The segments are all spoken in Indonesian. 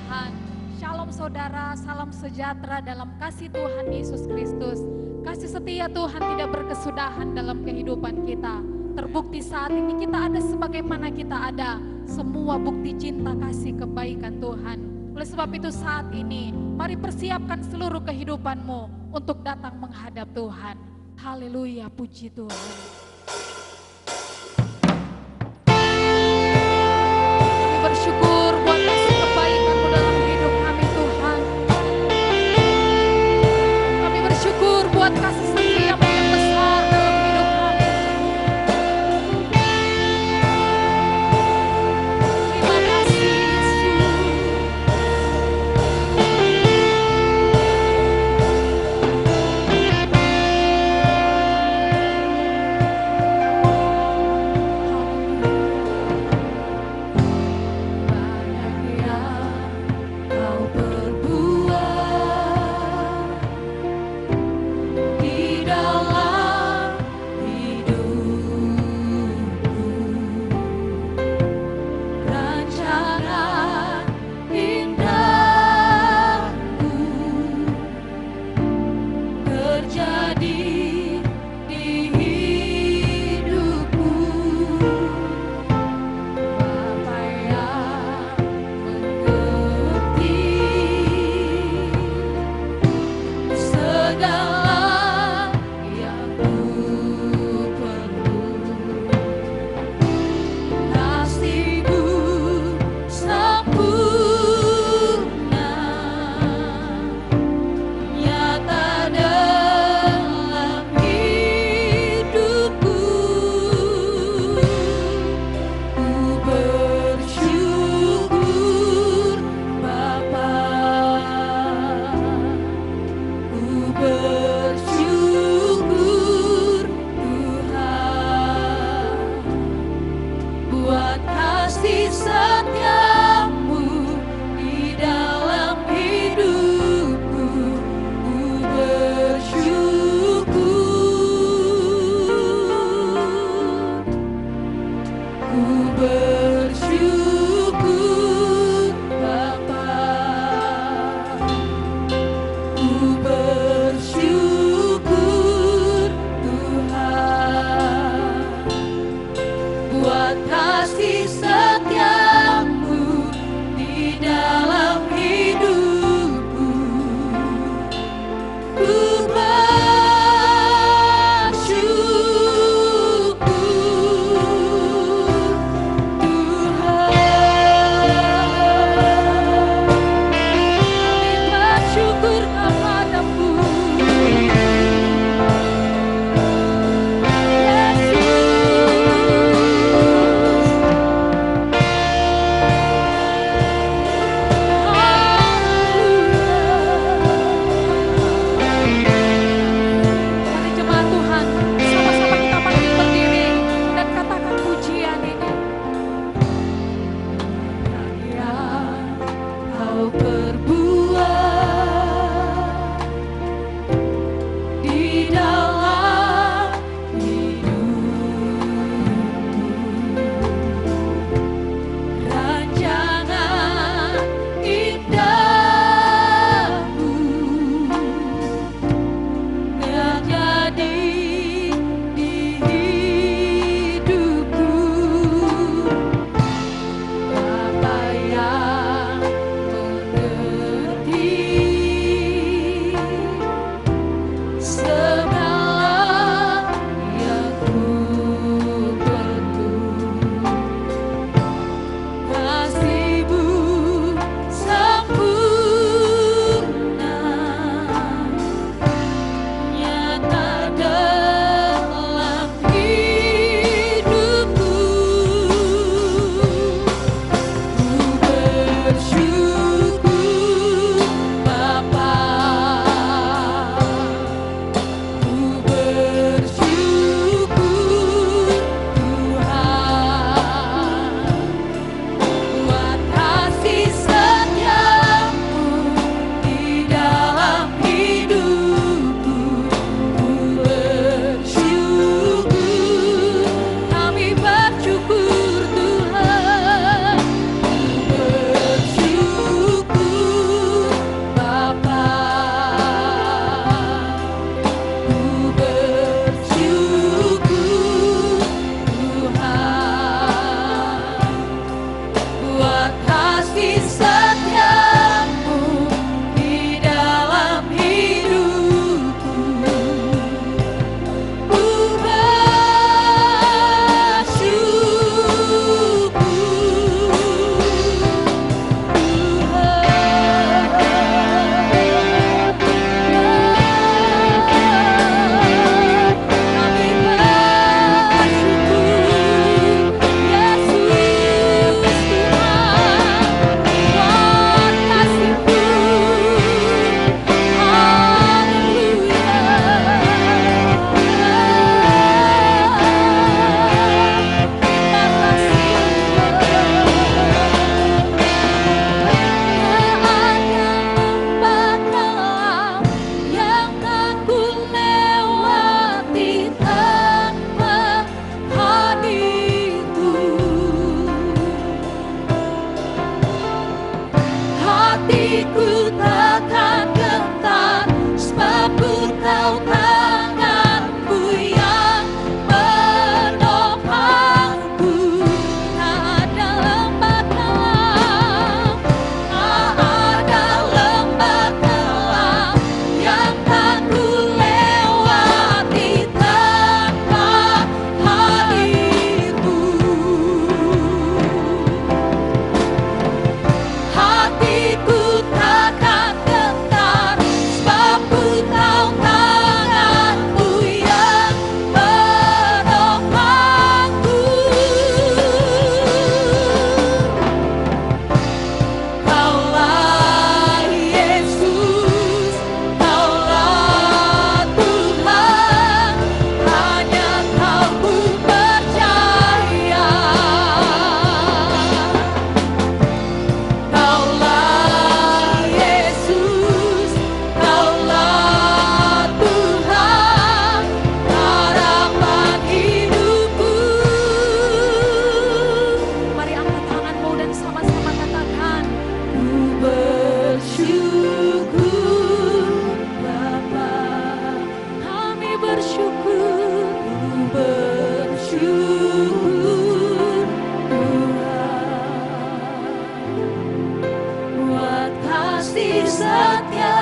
Tuhan. Shalom saudara, salam sejahtera dalam kasih Tuhan Yesus Kristus. Kasih setia Tuhan tidak berkesudahan dalam kehidupan kita. Terbukti saat ini kita ada sebagaimana kita ada. Semua bukti cinta, kasih, kebaikan Tuhan. Oleh sebab itu saat ini, mari persiapkan seluruh kehidupanmu untuk datang menghadap Tuhan. Haleluya, puji Tuhan. Kami bersyukur buat kasih kebaikan-Mu dalam hidup kami Tuhan. Kami bersyukur buat kasih setia-Mu yang besar dalam hidup kami. Terima kasih Yesus. Buat kasih setia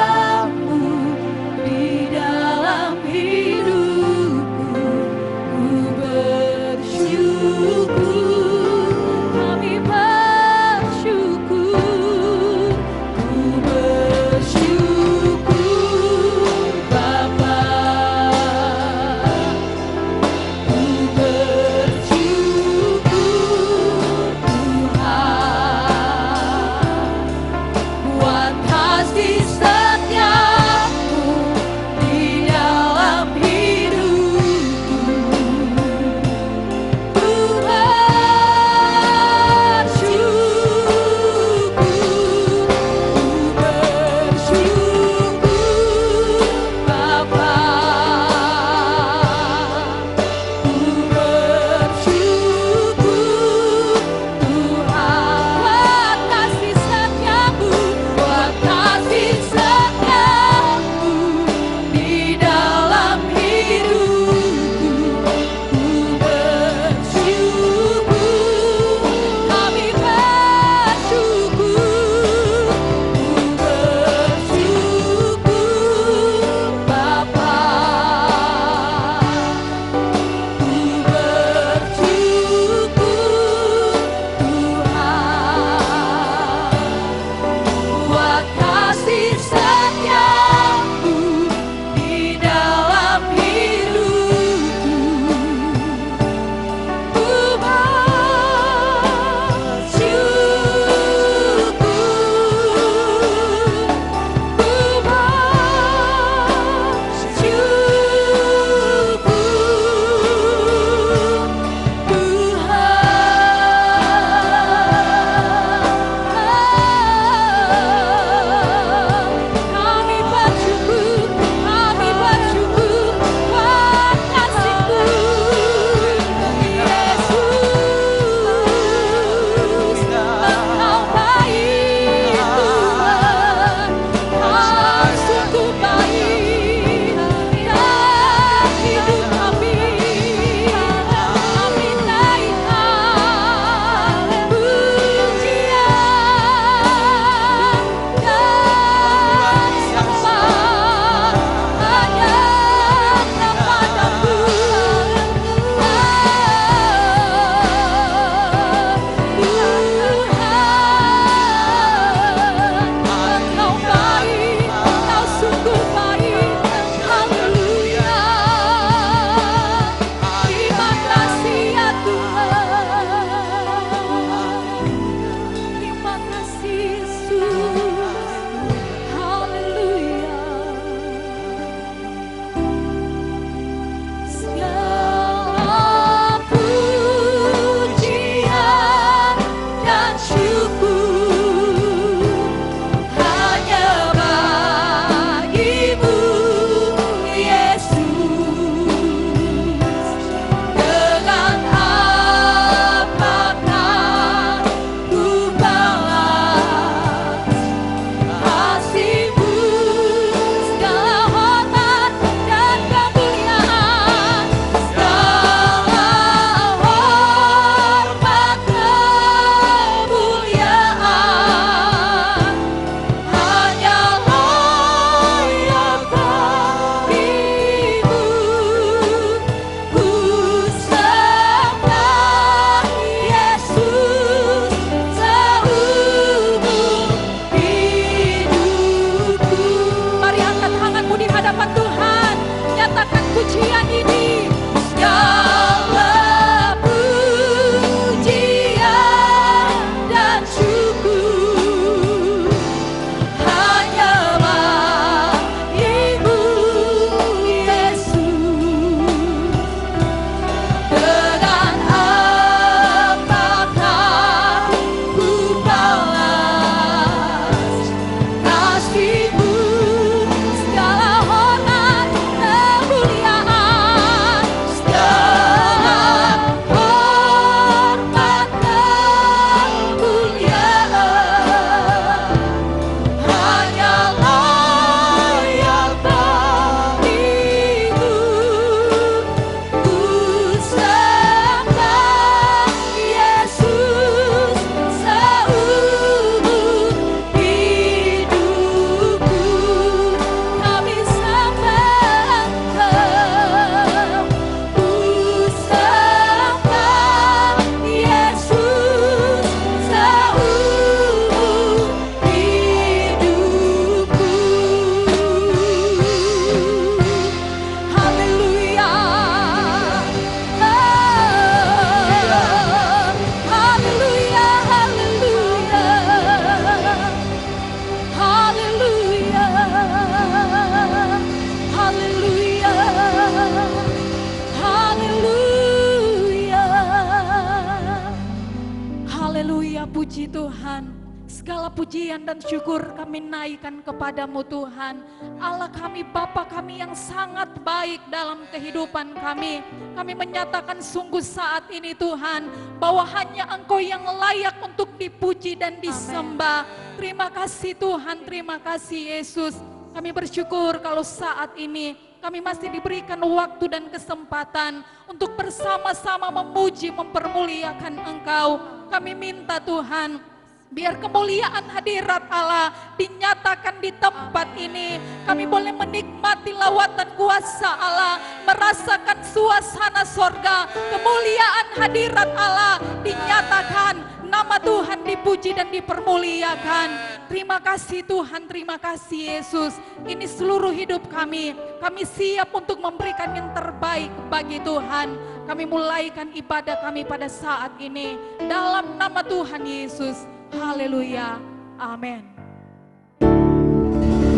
Puji Tuhan, segala pujian dan syukur kami naikkan kepadamu Tuhan. Allah kami, Bapa kami yang sangat baik dalam kehidupan kami. Kami menyatakan sungguh saat ini Tuhan, bahwa hanya Engkau yang layak untuk dipuji dan disembah. Terima kasih Tuhan, terima kasih Yesus. Kami bersyukur kalau saat ini kami masih diberikan waktu dan kesempatan untuk bersama-sama memuji, mempermuliakan Engkau. Kami minta Tuhan, biar kemuliaan hadirat Allah dinyatakan di tempat ini. Kami boleh menikmati lawatan kuasa Allah, merasakan suasana sorga. Kemuliaan hadirat Allah dinyatakan, nama Tuhan dipuji dan dipermuliakan. Terima kasih Tuhan, terima kasih Yesus. Ini seluruh hidup kami. Kami siap untuk memberikan yang terbaik bagi Tuhan. Kami mulaikan ibadah kami pada saat ini. Dalam nama Tuhan Yesus. Haleluya. Amin.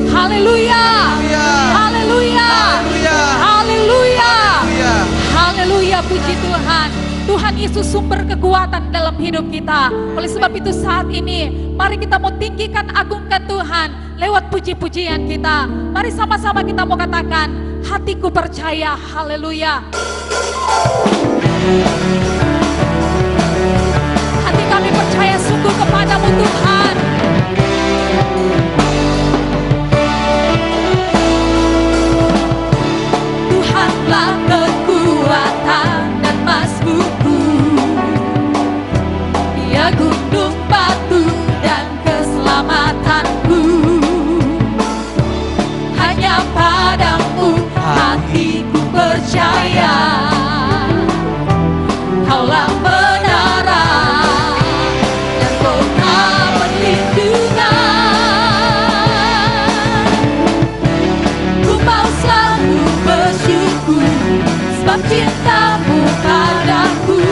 Haleluya. Haleluya. Haleluya. Haleluya. Puji Tuhan. Tuhan Yesus sumber kekuatan dalam hidup kita. Oleh sebab itu saat ini mari kita mau tinggikan, agungkan Tuhan lewat puji-pujian kita. Mari sama-sama kita mau katakan, hatiku percaya. Haleluya. Hati kami percaya sungguh kepadamu Tuhan. Tuhanlah kekuatan dan masmurku, Dia gunung batu dan keselamatanku. Hanya padamu hatiku percaya, Kaulah menara dan kota perlindungan. Ku mau selalu bersyukur, sebab cintamu padaku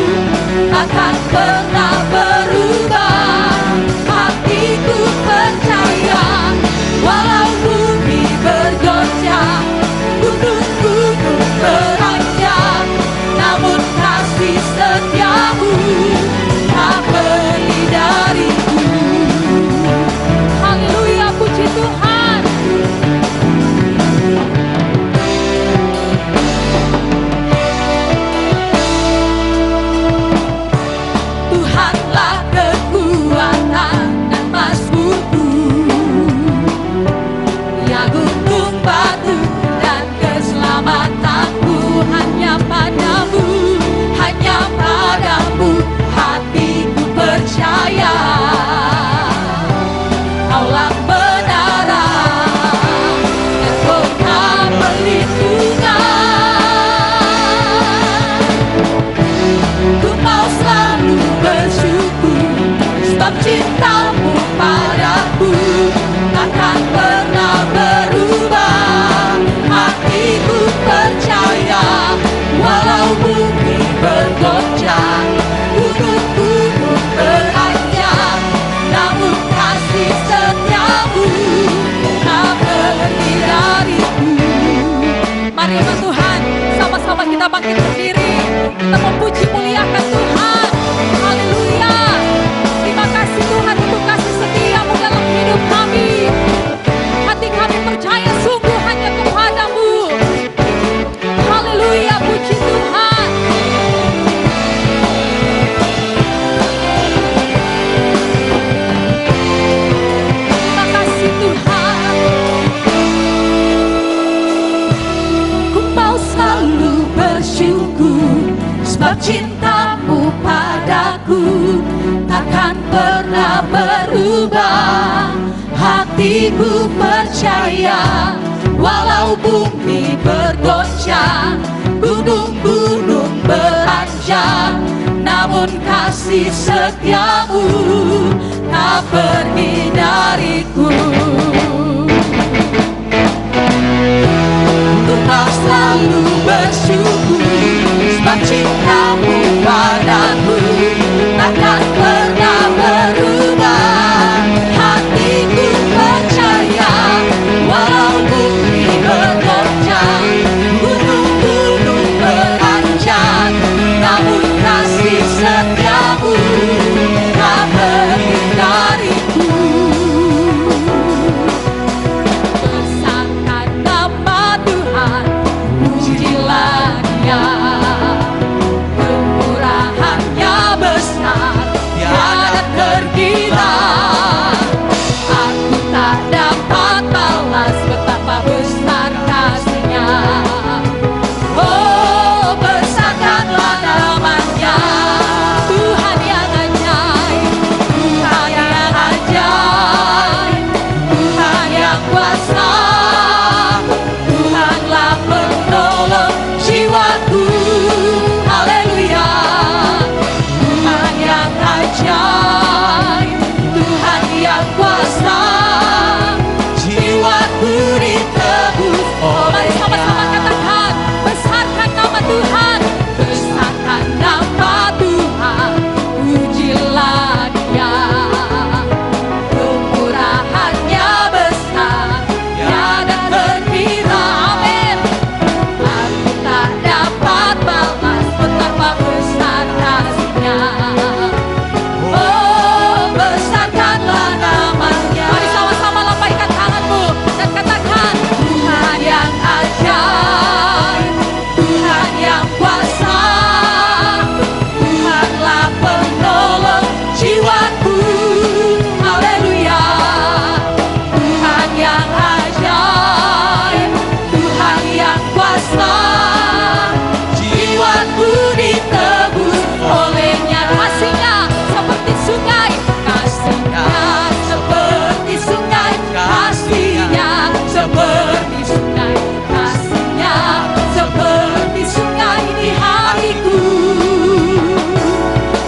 takkan pernah berubah. Hatiku percaya, walau bumi bergoncang, gunung-gunung beranjak, namun kasih setiamu tak pergi dariku. Haleluya, puji Tuhan. Tuhanlah kekuatan dan masmurku, Dia gunung batu dan keselamatanku. Hanya padamu, hanya padamu hatiku percaya, Kaulah menara dan kota perlindungan. Ku mau selalu bersyukur, sebab cintamu padaku takkan pernah berubah. Hatiku percaya, walau bumi bergoncang, gunung-gunung beranjak, namun kasih setiamu tak pergi dariku. Mari ya Tuhan, sama-sama kita bangkit berdiri, kita memuji muliakan Tuhan. Haleluya. Terima kasih Tuhan untuk kasih setiamu dalam hidup kami. Hati kami percaya sungguh hanya kepadamu. Haleluya, puji Tuhan. Terima kasih Tuhan. Ku mau selalu bersyukur, sebab cintamu padaku takkan pernah berubah. Hatiku percaya, walau bumi bergoncang, gunung-gunung beranjak, namun kasih setiamu tak pergi dariku. Ku mau selalu bersyukur, sebab cintamu padaku takkan pernah berubah. Hatiku percaya, walau bumi bergoncang, gunung-gunung beranjak, namun kasih setiamu tak pergi tak dapat balas betapa besar kasih-Nya. Oh, besarkanlah namanya, Tuhan yang ajaib, Tuhan yang ajaib, Tuhan yang kuasa, Tuhanlah penolong jiwaku. Haleluya. Tuhan yang ajaib, Tuhan yang kuasa, jiwaku ditebus oleh. Mari sama-sama katakan, besarkan nama Tuhan, besarkan nama Tuhan, pujilah Dia. Kemurahan-Nya besar, tiada terkira. Amin. Aku tak dapat balas betapa besar kasih-Nya. Oh, besarkanlah namanya. Mari sama-sama lambaikan tanganmu dan katakan, Tuhan yang ajaib, Tuhan yang kuasa, Tuhanlah penolong jiwaku. Haleluya. Tuhan yang ajaib, Tuhan yang kuasa, jiwaku ditebus oleh-Nya. Kasih-Nya seperti sungai, kasih-Nya seperti sungai, kasih-Nya seperti sungai, kasih-Nya seperti sungai di hatiku.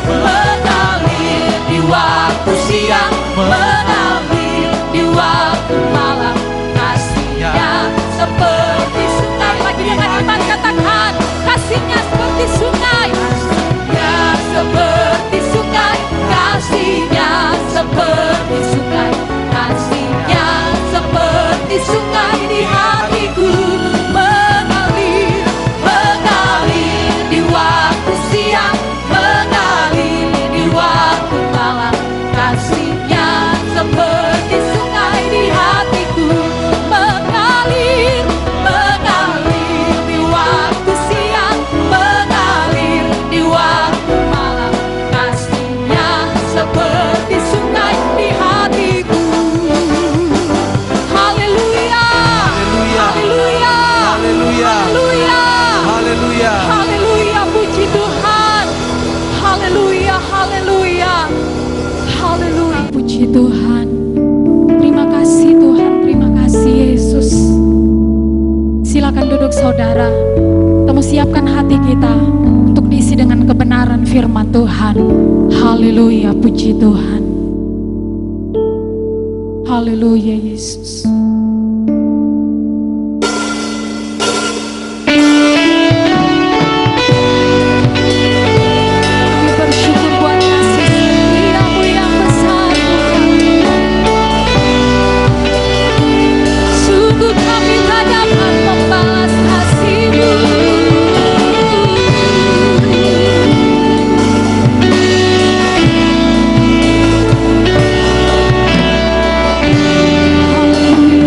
Mengalir di waktu siang, mengalir di waktu malam, kasih-Nya seperti sungai. Lagi dengan iman katakan, kasih-Nya seperti sungai, kasih-Nya seperti sungai, kasih-Nya seperti sungai, kasih-Nya seperti sungai di hatiku. Mengalir, mengalir di waktu siang, mengalir di waktu malam, kasih-Nya seperti sungai di hatiku. Mengalir, mengalir di waktu siang, mengalir di waktu malam, kasih-Nya seperti sungai di hatiku. Haleluya. Haleluya. Haleluya. Haleluya. Haleluya. Haleluya, puji Tuhan. Haleluya, haleluya. Haleluya, puji Tuhan. Terima kasih Tuhan, terima kasih Yesus. Silakan duduk saudara. Kita mau siapkan hati kita untuk diisi dengan kebenaran firman Tuhan. Haleluya, puji Tuhan. Haleluya Yesus. Kami bersyukur buat kasih setia-Mu yang besar Tuhan. Sungguh kami tak dapat membalas kasih-Mu. Haleluya.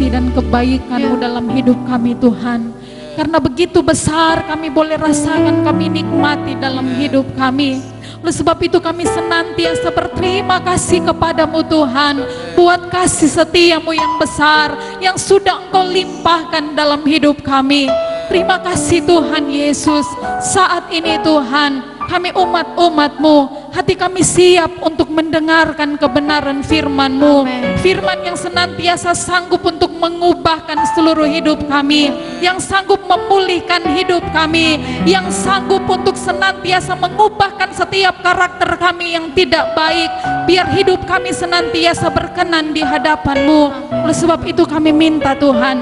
kasih dan kebaikan-Mu dalam hidup kami Tuhan. Karena begitu besar kami boleh rasakan, kami nikmati dalam hidup kami. Oleh sebab itu kami senantiasa berterima kasih kepadamu Tuhan, buat kasih setiamu yang besar, yang sudah Engkau limpahkan dalam hidup kami. Terima kasih Tuhan Yesus. Saat ini Tuhan, kami umat-umat-Mu, hati kami siap untuk mendengarkan kebenaran firman-Mu. Firman yang senantiasa sanggup untuk mengubahkan seluruh hidup kami, yang sanggup memulihkan hidup kami, yang sanggup untuk senantiasa mengubahkan setiap karakter kami yang tidak baik, biar hidup kami senantiasa berkenan di hadapan-Mu. Oleh sebab itu kami minta Tuhan,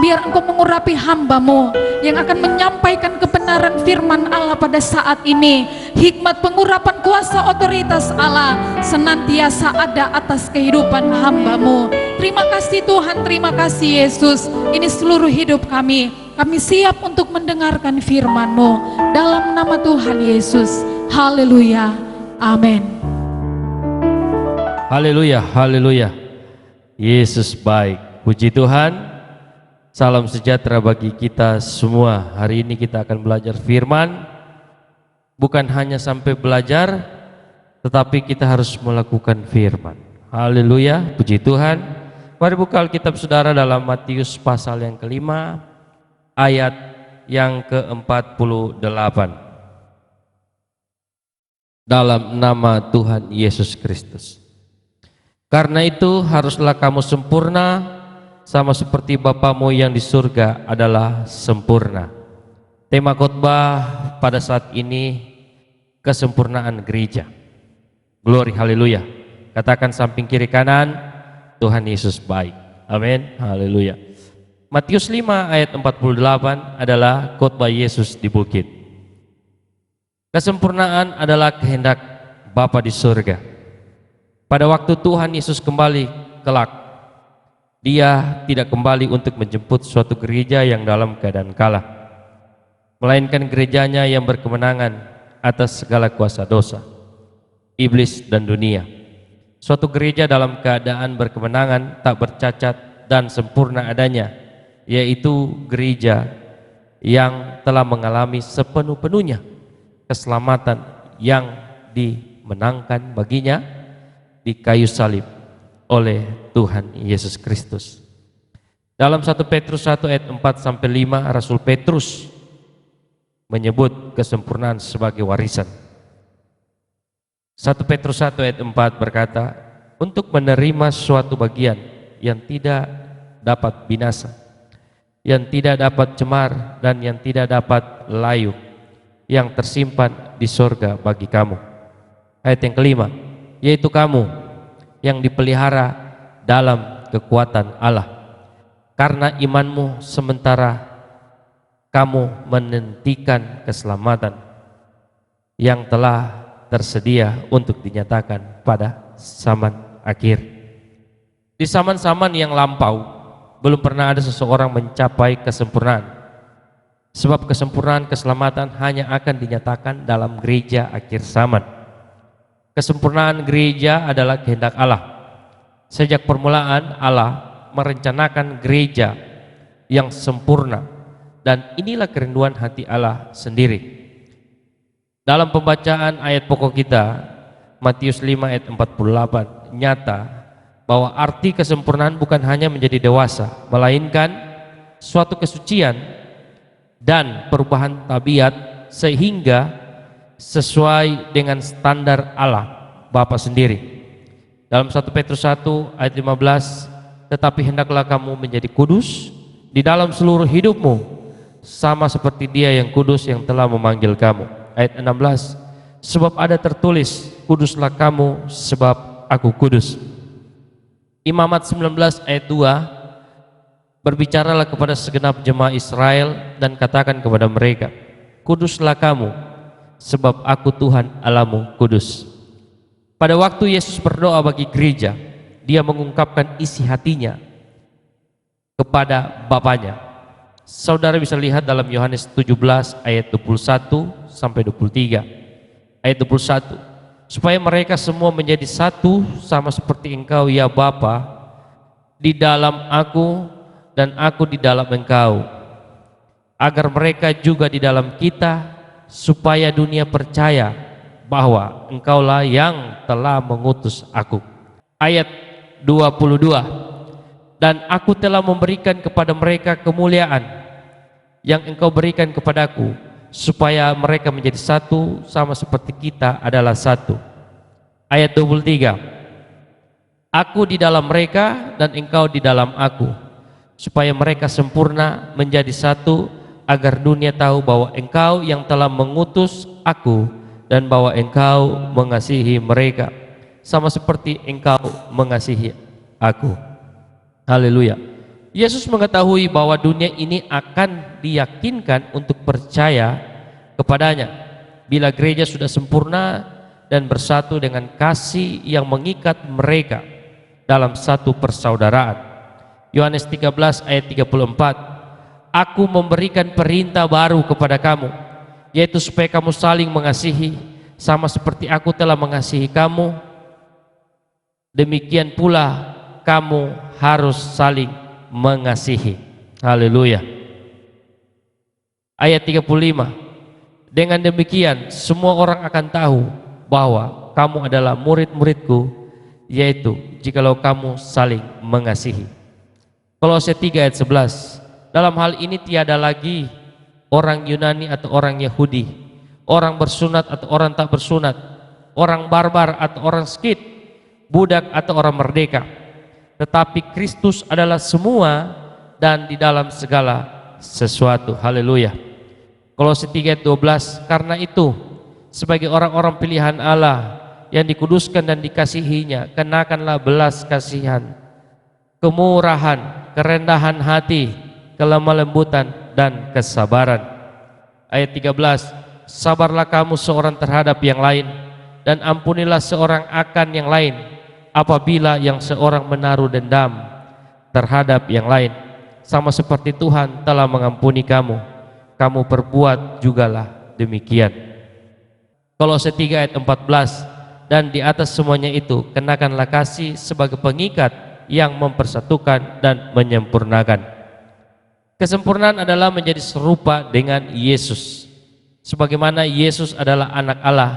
biar Engkau mengurapi hamba-Mu yang akan menyampaikan kebenaran firman Allah pada saat ini. Hikmat pengurapan kuasa otoritas Allah senantiasa ada atas kehidupan hamba-Mu. Terima kasih Tuhan, terima kasih Yesus. Ini seluruh hidup kami. Kami siap untuk mendengarkan firman-Mu. Dalam nama Tuhan Yesus. Haleluya. Amin. Haleluya, haleluya. Yesus baik. Puji Tuhan. Salam sejahtera bagi kita semua. Hari ini kita akan belajar firman. Bukan hanya sampai belajar, tetapi kita harus melakukan firman. Haleluya, puji Tuhan. Mari buka Alkitab saudara dalam Matius pasal yang kelima, ayat yang ke-48. Dalam nama Tuhan Yesus Kristus. Karena itu haruslah kamu sempurna, sama seperti Bapamu yang di surga adalah sempurna. Tema khotbah pada saat ini, kesempurnaan gereja. Glory, haleluya. Katakan samping kiri kanan, Tuhan Yesus baik. Amin, haleluya. Matius 5 ayat 48 adalah khotbah Yesus di bukit. Kesempurnaan adalah kehendak Bapa di surga. Pada waktu Tuhan Yesus kembali kelak, Dia tidak kembali untuk menjemput suatu gereja yang dalam keadaan kalah, melainkan gerejanya yang berkemenangan atas segala kuasa dosa, iblis dan dunia. Suatu gereja dalam keadaan berkemenangan, tak bercacat dan sempurna adanya, yaitu gereja yang telah mengalami sepenuh-penuhnya keselamatan yang dimenangkan baginya di kayu salib oleh Tuhan Yesus Kristus. Dalam 1 Petrus 1 ayat 4-5, Rasul Petrus menyebut kesempurnaan sebagai warisan. 1 Petrus 1 ayat 4 berkata, untuk menerima suatu bagian yang tidak dapat binasa, yang tidak dapat cemar dan yang tidak dapat layu, yang tersimpan di sorga bagi kamu. Ayat yang kelima, yaitu kamu yang dipelihara dalam kekuatan Allah karena imanmu, sementara kamu menantikan keselamatan yang telah tersedia untuk dinyatakan pada zaman akhir. Di zaman-zaman yang lampau belum pernah ada seseorang mencapai kesempurnaan, sebab kesempurnaan keselamatan hanya akan dinyatakan dalam gereja akhir zaman. Kesempurnaan gereja adalah kehendak Allah. Sejak permulaan Allah merencanakan gereja yang sempurna, dan inilah kerinduan hati Allah sendiri. Dalam pembacaan ayat pokok kita, Matius 5 ayat 48, nyata bahwa arti kesempurnaan bukan hanya menjadi dewasa, melainkan suatu kesucian dan perubahan tabiat sehingga sesuai dengan standar Allah Bapa sendiri. Dalam 1 Petrus 1 ayat 15, tetapi hendaklah kamu menjadi kudus di dalam seluruh hidupmu, sama seperti Dia yang kudus yang telah memanggil kamu. Ayat 16, sebab ada tertulis, kuduslah kamu sebab aku kudus. Imamat 19 ayat 2, berbicaralah kepada segenap jemaah Israel dan katakan kepada mereka, kuduslah kamu sebab aku Tuhan Allahmu kudus. Pada waktu Yesus berdoa bagi gereja, Dia mengungkapkan isi hatinya kepada Bapanya. Saudara bisa lihat dalam Yohanes 17 ayat 21 sampai 23. Ayat 21, supaya mereka semua menjadi satu, sama seperti Engkau ya Bapa di dalam aku dan aku di dalam engkau, agar mereka juga di dalam kita, supaya dunia percaya bahwa engkaulah yang telah mengutus aku. Ayat 22, dan aku telah memberikan kepada mereka kemuliaan yang engkau berikan kepadaku, supaya mereka menjadi satu sama seperti kita adalah satu. Ayat 23, aku di dalam mereka dan engkau di dalam aku, supaya mereka sempurna menjadi satu, agar dunia tahu bahwa engkau yang telah mengutus aku dan bahwa engkau mengasihi mereka sama seperti engkau mengasihi aku. Haleluya. Yesus mengetahui bahwa dunia ini akan diyakinkan untuk percaya kepadanya bila gereja sudah sempurna dan bersatu dengan kasih yang mengikat mereka dalam satu persaudaraan. Yohanes 13 ayat 34, aku memberikan perintah baru kepada kamu, yaitu supaya kamu saling mengasihi, sama seperti aku telah mengasihi kamu, demikian pula kamu harus saling mengasihi. Haleluya. Ayat 35, dengan demikian semua orang akan tahu bahwa kamu adalah murid-muridku, yaitu jikalau kamu saling mengasihi. Kolose 3 ayat 11, dalam hal ini tiada lagi orang Yunani atau orang Yahudi, orang bersunat atau orang tak bersunat, orang barbar atau orang skit, budak atau orang merdeka, tetapi Kristus adalah semua dan di dalam segala sesuatu. Haleluya. Kolose 3 ayat 12, karena itu sebagai orang-orang pilihan Allah yang dikuduskan dan dikasihinya, kenakanlah belas kasihan, kemurahan, kerendahan hati, kelemah lembutan dan kesabaran. Ayat 13, sabarlah kamu seorang terhadap yang lain, dan ampunilah seorang akan yang lain apabila yang seorang menaruh dendam terhadap yang lain, sama seperti Tuhan telah mengampuni kamu, kamu perbuat jugalah demikian. Kolose 3 ayat 14, dan di atas semuanya itu kenakanlah kasih sebagai pengikat yang mempersatukan dan menyempurnakan. Kesempurnaan adalah menjadi serupa dengan Yesus. Sebagaimana Yesus adalah anak Allah,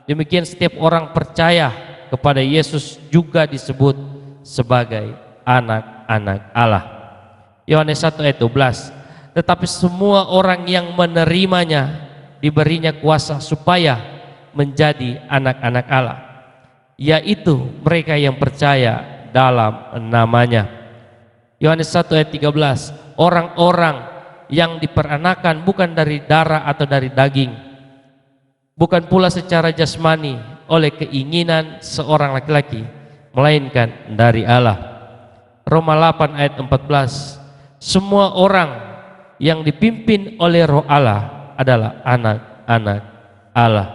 demikian setiap orang percaya kepada Yesus juga disebut sebagai anak-anak Allah. Yohanes 1 ayat 12, tetapi semua orang yang menerimanya diberinya kuasa supaya menjadi anak-anak Allah, yaitu mereka yang percaya dalam namanya. Yohanes 1 ayat 13, orang-orang yang diperanakan bukan dari darah atau dari daging, bukan pula secara jasmani oleh keinginan seorang laki-laki, melainkan dari Allah. Roma 8 ayat 14, semua orang yang dipimpin oleh Roh Allah adalah anak-anak Allah.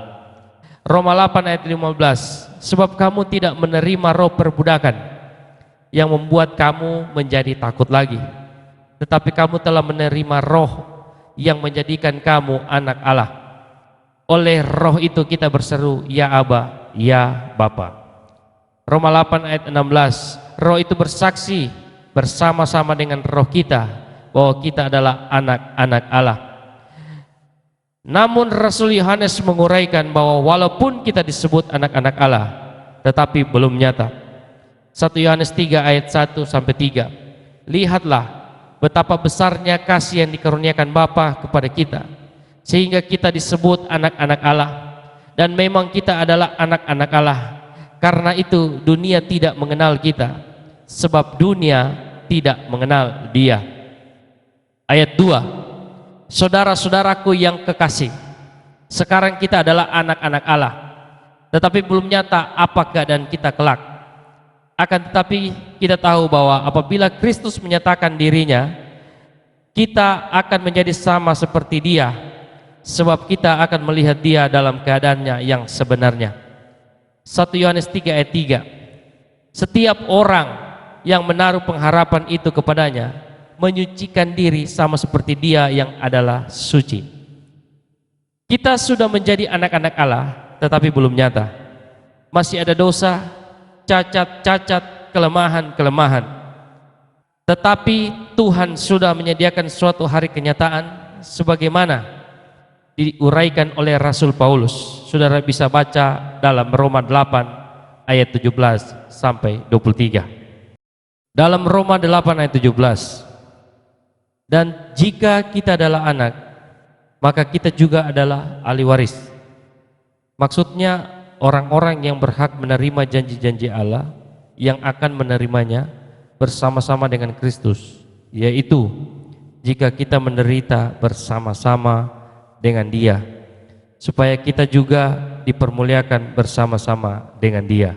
Roma 8 ayat 15, sebab kamu tidak menerima roh perbudakan yang membuat kamu menjadi takut lagi, tetapi kamu telah menerima roh yang menjadikan kamu anak Allah. Oleh roh itu kita berseru, ya Aba, ya Bapa. Roma 8 ayat 16, roh itu bersaksi bersama-sama dengan roh kita bahwa kita adalah anak-anak Allah. Namun Rasul Yohanes menguraikan bahwa walaupun kita disebut anak-anak Allah, tetapi belum nyata. 1 Yohanes 3 ayat 1 sampai 3. Lihatlah betapa besarnya kasih yang dikaruniakan Bapa kepada kita, sehingga kita disebut anak-anak Allah, dan memang kita adalah anak-anak Allah. Karena itu dunia tidak mengenal kita, sebab dunia tidak mengenal Dia. Ayat 2, saudara-saudaraku yang kekasih, sekarang kita adalah anak-anak Allah, tetapi belum nyata apa keadaan kita kelak. Akan tetapi kita tahu bahwa apabila Kristus menyatakan dirinya, kita akan menjadi sama seperti Dia, sebab kita akan melihat Dia dalam keadaannya yang sebenarnya. 1 Yohanes 3 ayat 3, setiap orang yang menaruh pengharapan itu kepadanya menyucikan diri sama seperti Dia yang adalah suci. Kita sudah menjadi anak-anak Allah, tetapi belum nyata. Masih ada dosa, cacat-cacat, kelemahan-kelemahan. Tetapi Tuhan sudah menyediakan suatu hari kenyataan sebagaimana diuraikan oleh Rasul Paulus. Saudara bisa baca dalam Roma 8 ayat 17 sampai 23. Dalam Roma 8 ayat 17, dan jika kita adalah anak, maka kita juga adalah ahli waris. Maksudnya orang-orang yang berhak menerima janji-janji Allah yang akan menerimanya bersama-sama dengan Kristus, yaitu jika kita menderita bersama-sama dengan Dia, supaya kita juga dipermuliakan bersama-sama dengan Dia.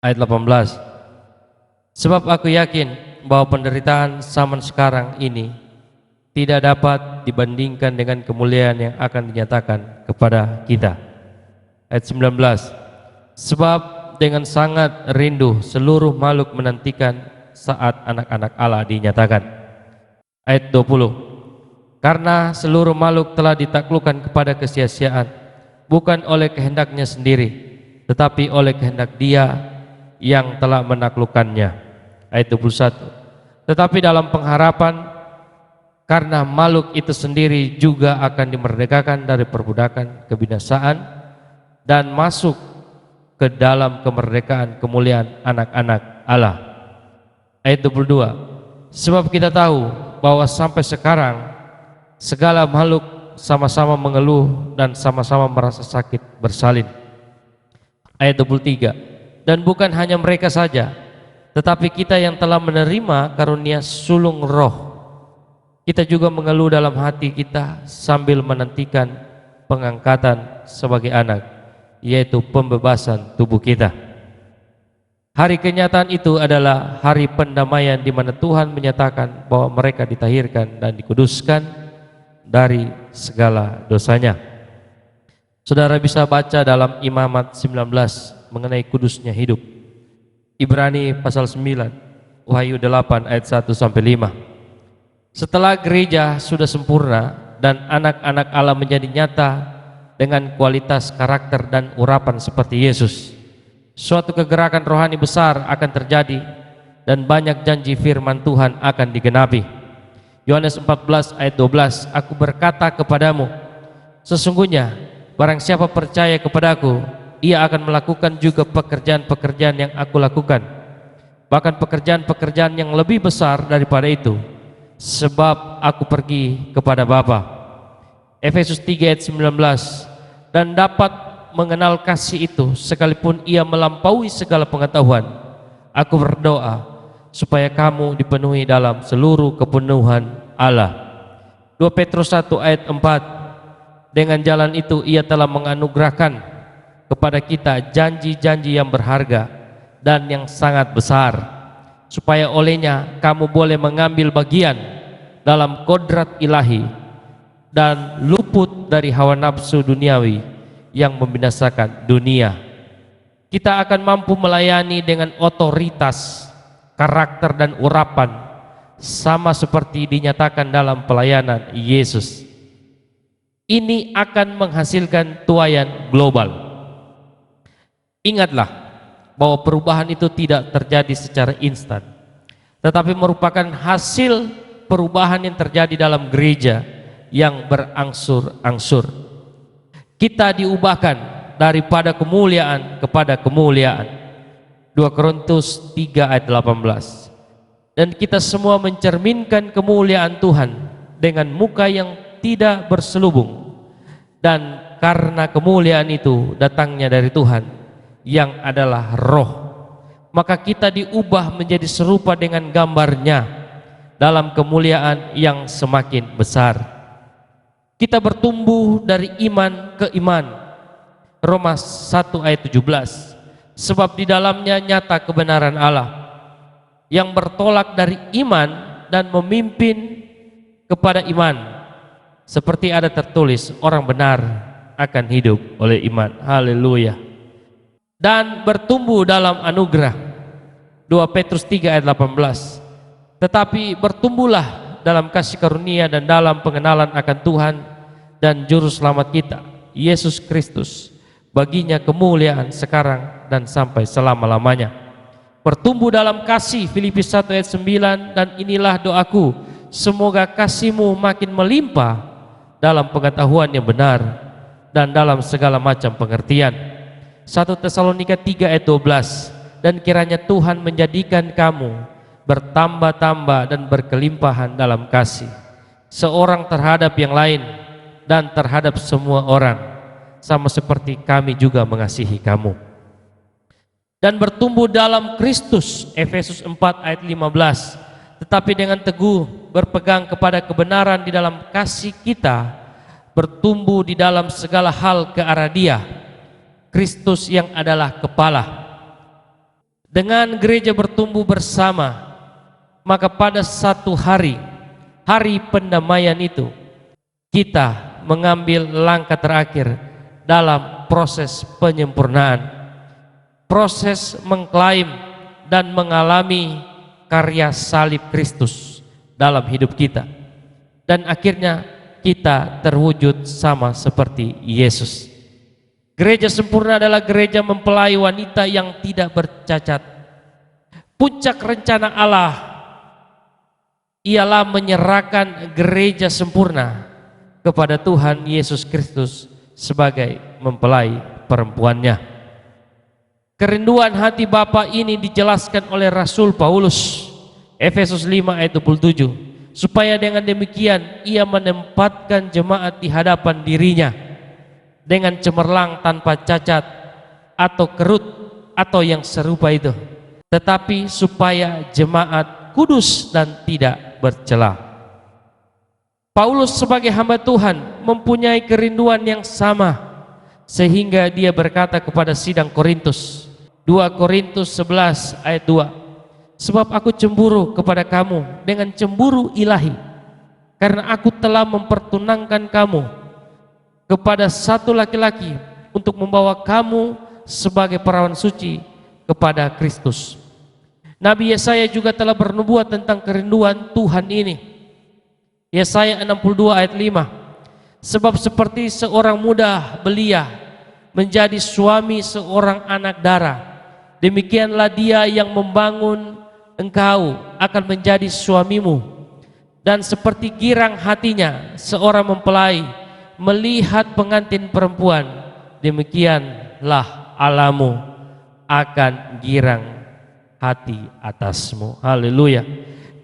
Ayat 18, sebab aku yakin bahwa penderitaan zaman sekarang ini tidak dapat dibandingkan dengan kemuliaan yang akan dinyatakan kepada kita. Ayat 19, sebab dengan sangat rindu seluruh makhluk menantikan saat anak-anak Allah dinyatakan. Ayat 20, karena seluruh makhluk telah ditaklukkan kepada kesia-siaan, bukan oleh kehendaknya sendiri, tetapi oleh kehendak Dia yang telah menaklukkannya. Ayat 21, tetapi dalam pengharapan, karena makhluk itu sendiri juga akan dimerdekakan dari perbudakan kebinasaan dan masuk ke dalam kemerdekaan kemuliaan anak-anak Allah. Ayat 22, sebab kita tahu bahwa sampai sekarang segala makhluk sama-sama mengeluh dan sama-sama merasa sakit bersalin. Ayat 23, dan bukan hanya mereka saja, tetapi kita yang telah menerima karunia sulung roh, kita juga mengeluh dalam hati kita sambil menantikan pengangkatan sebagai anak, yaitu pembebasan tubuh kita. Hari kenyataan itu adalah hari pendamaian di mana Tuhan menyatakan bahwa mereka ditahirkan dan dikuduskan dari segala dosanya. Saudara bisa baca dalam Imamat 19 mengenai kudusnya hidup. Ibrani pasal 9, Wahyu 8 ayat 1 sampai 5. Setelah gereja sudah sempurna dan anak-anak Allah menjadi nyata dengan kualitas karakter dan urapan seperti Yesus, suatu kegerakan rohani besar akan terjadi dan banyak janji firman Tuhan akan digenapi. Yohanes 14 ayat 12, aku berkata kepadamu, sesungguhnya barang siapa percaya kepadaku, ia akan melakukan juga pekerjaan-pekerjaan yang aku lakukan, bahkan pekerjaan-pekerjaan yang lebih besar daripada itu, sebab aku pergi kepada Bapa. Efesus 3 ayat 19, dan dapat mengenal kasih itu sekalipun ia melampaui segala pengetahuan, aku berdoa supaya kamu dipenuhi dalam seluruh kepenuhan Allah. 2 Petrus 1 ayat 4, dengan jalan itu ia telah menganugerahkan kepada kita janji-janji yang berharga dan yang sangat besar, supaya olehnya kamu boleh mengambil bagian dalam kodrat ilahi dan luput dari hawa nafsu duniawi yang membinasakan dunia. Kita akan mampu melayani dengan otoritas, karakter dan urapan sama seperti dinyatakan dalam pelayanan Yesus. Ini akan menghasilkan tuaian global. Ingatlah bahwa perubahan itu tidak terjadi secara instan, tetapi merupakan hasil perubahan yang terjadi dalam gereja yang berangsur-angsur. Kita diubahkan daripada kemuliaan kepada kemuliaan. 2 Korintus 3 ayat 18. Dan kita semua mencerminkan kemuliaan Tuhan dengan muka yang tidak berselubung, dan karena kemuliaan itu datangnya dari Tuhan yang adalah roh, maka kita diubah menjadi serupa dengan gambarnya dalam kemuliaan yang semakin besar. Kita bertumbuh dari iman ke iman. Roma 1 ayat 17, sebab di dalamnya nyata kebenaran Allah yang bertolak dari iman dan memimpin kepada iman, seperti ada tertulis, orang benar akan hidup oleh iman. Haleluya. Dan bertumbuh dalam anugerah. 2 Petrus 3 ayat 18, tetapi bertumbuhlah dalam kasih karunia dan dalam pengenalan akan Tuhan dan juru selamat kita Yesus Kristus. Baginya kemuliaan sekarang dan sampai selama-lamanya. Bertumbuh dalam kasih, Filipi 1 ayat 9, dan inilah doaku, semoga kasihmu makin melimpah dalam pengetahuan yang benar dan dalam segala macam pengertian. 1 Tesalonika 3 ayat 12, dan kiranya Tuhan menjadikan kamu bertambah-tambah dan berkelimpahan dalam kasih, seorang terhadap yang lain dan terhadap semua orang, sama seperti kami juga mengasihi kamu. Dan bertumbuh dalam Kristus, Efesus 4 ayat 15, tetapi dengan teguh berpegang kepada kebenaran di dalam kasih kita, bertumbuh di dalam segala hal ke arah Dia, Kristus yang adalah kepala. Dengan gereja bertumbuh bersama, maka pada satu hari, hari pendamaian itu, kita mengambil langkah terakhir dalam proses penyempurnaan, proses mengklaim dan mengalami karya salib Kristus dalam hidup kita, dan akhirnya kita terwujud sama seperti Yesus. Gereja sempurna adalah gereja mempelai wanita yang tidak bercacat. Puncak rencana Allah ialah menyerahkan gereja sempurna kepada Tuhan Yesus Kristus sebagai mempelai perempuannya. Kerinduan hati Bapa ini dijelaskan oleh Rasul Paulus, Efesus 5 ayat 27, supaya dengan demikian ia menempatkan jemaat di hadapan dirinya dengan cemerlang, tanpa cacat atau kerut atau yang serupa itu, tetapi supaya jemaat kudus dan tidak bercela. Paulus sebagai hamba Tuhan mempunyai kerinduan yang sama, sehingga dia berkata kepada sidang Korintus, 2 Korintus 11 ayat 2, sebab aku cemburu kepada kamu dengan cemburu ilahi, karena aku telah mempertunangkan kamu kepada satu laki-laki untuk membawa kamu sebagai perawan suci kepada Kristus. Nabi Yesaya juga telah bernubuat tentang kerinduan Tuhan ini. Yesaya 62 ayat 5, sebab seperti seorang muda belia menjadi suami seorang anak darah, demikianlah dia yang membangun engkau akan menjadi suamimu. Dan seperti girang hatinya seorang mempelai melihat pengantin perempuan, demikianlah Allahmu akan girang hati atasmu. Haleluya.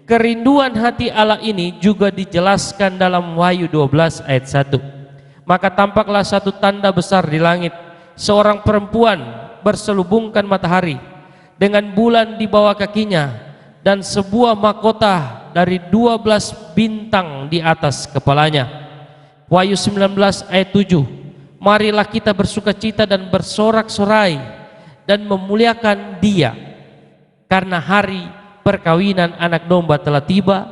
Kerinduan hati Allah ini juga dijelaskan dalam Wahyu 12 ayat 1. Maka tampaklah satu tanda besar di langit, seorang perempuan berselubungkan matahari dengan bulan di bawah kakinya, dan sebuah mahkota dari 12 bintang di atas kepalanya. Wahyu 19 ayat 7, marilah kita bersukacita dan bersorak-sorai dan memuliakan Dia, karena hari perkawinan anak domba telah tiba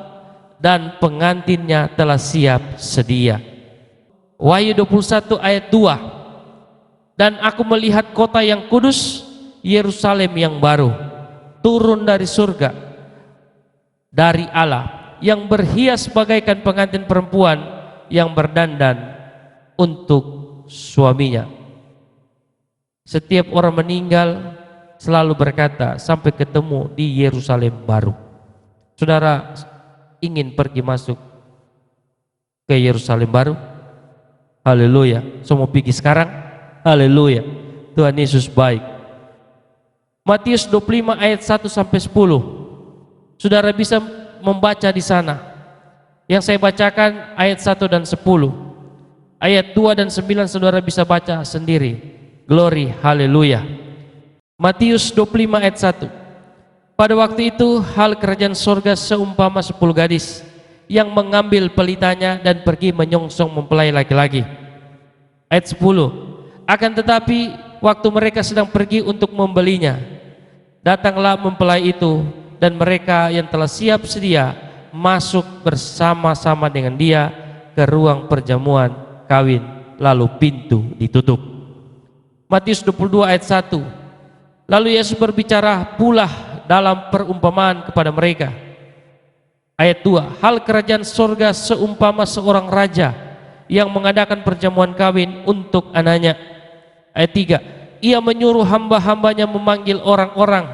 dan pengantinnya telah siap sedia. Wahyu 21 ayat 2, dan aku melihat kota yang kudus, Yerusalem yang baru, turun dari surga dari Allah, yang berhias bagaikan pengantin perempuan yang berdandan untuk suaminya. Setiap orang meninggal selalu berkata sampai ketemu di Yerusalem baru. Saudara ingin pergi masuk ke Yerusalem baru? Haleluya. Semua pergi sekarang? Haleluya. Tuhan Yesus baik. Matius 25 ayat 1 sampai 10. Saudara bisa membaca di sana. Yang saya bacakan ayat 1 dan 10. Ayat 2 dan 9 saudara bisa baca sendiri. Glory, haleluya. Matius 25 ayat 1. Pada waktu itu hal kerajaan sorga seumpama 10 gadis yang mengambil pelitanya dan pergi menyongsong mempelai laki-laki. Ayat 10. Akan tetapi waktu mereka sedang pergi untuk membelinya, datanglah mempelai itu, dan mereka yang telah siap sedia masuk bersama-sama dengan dia ke ruang perjamuan kawin, lalu pintu ditutup. Matius 22 ayat 1. Lalu Yesus berbicara pula dalam perumpamaan kepada mereka. Ayat 2, hal kerajaan sorga seumpama seorang raja yang mengadakan perjamuan kawin untuk anaknya. Ayat 3, ia menyuruh hamba-hambanya memanggil orang-orang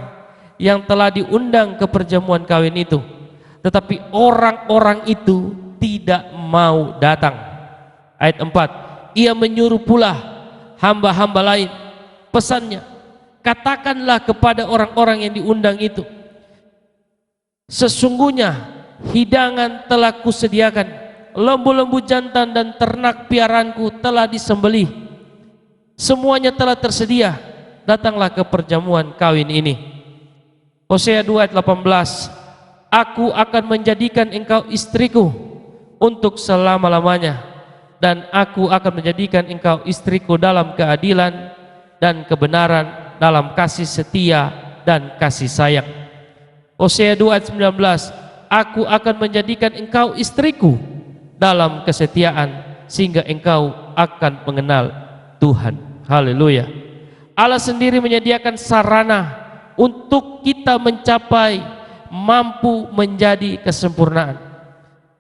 yang telah diundang ke perjamuan kawin itu, tetapi orang-orang itu tidak mau datang. Ayat 4, ia menyuruh pula hamba-hamba lain, pesannya, katakanlah kepada orang-orang yang diundang itu, sesungguhnya hidangan telah kusediakan, lembu-lembu jantan dan ternak piaraanku telah disembelih, semuanya telah tersedia, datanglah ke perjamuan kawin ini. Hosea 2 ayat 18, aku akan menjadikan engkau istriku untuk selama-lamanya, dan aku akan menjadikan engkau istriku dalam keadilan dan kebenaran, dalam kasih setia dan kasih sayang. Hosea 2 ayat 19, aku akan menjadikan engkau istriku dalam kesetiaan, sehingga engkau akan mengenal Tuhan. Haleluya. Allah sendiri menyediakan sarana untuk kita mencapai mampu menjadi kesempurnaan.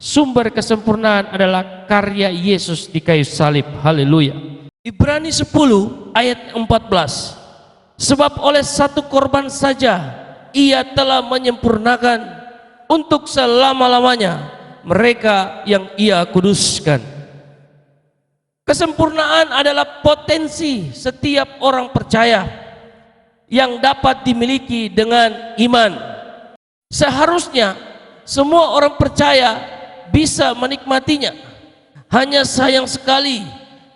Sumber kesempurnaan adalah karya Yesus di kayu salib. Haleluya. Ibrani 10 ayat 14, sebab oleh satu korban saja ia telah menyempurnakan untuk selama-lamanya mereka yang ia kuduskan. Kesempurnaan adalah potensi setiap orang percaya yang dapat dimiliki dengan iman. Seharusnya semua orang percaya bisa menikmatinya. Hanya sayang sekali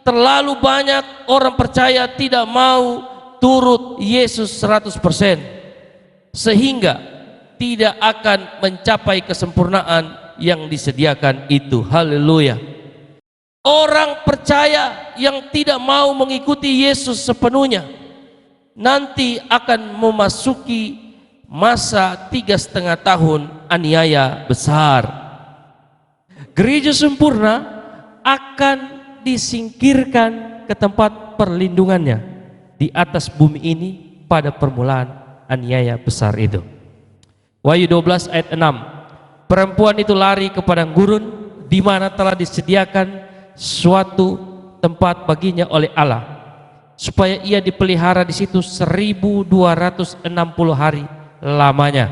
terlalu banyak orang percaya tidak mau turut Yesus 100%, sehingga tidak akan mencapai kesempurnaan yang disediakan itu. Haleluya. Orang percaya yang tidak mau mengikuti Yesus sepenuhnya nanti akan memasuki masa 3,5 tahun aniaya besar. Gereja sempurna akan disingkirkan ke tempat perlindungannya di atas bumi ini pada permulaan aniaya besar itu. Wahyu 12 ayat 6, perempuan itu lari ke padang gurun di mana telah disediakan suatu tempat baginya oleh Allah, supaya ia dipelihara di situ 1260 hari lamanya.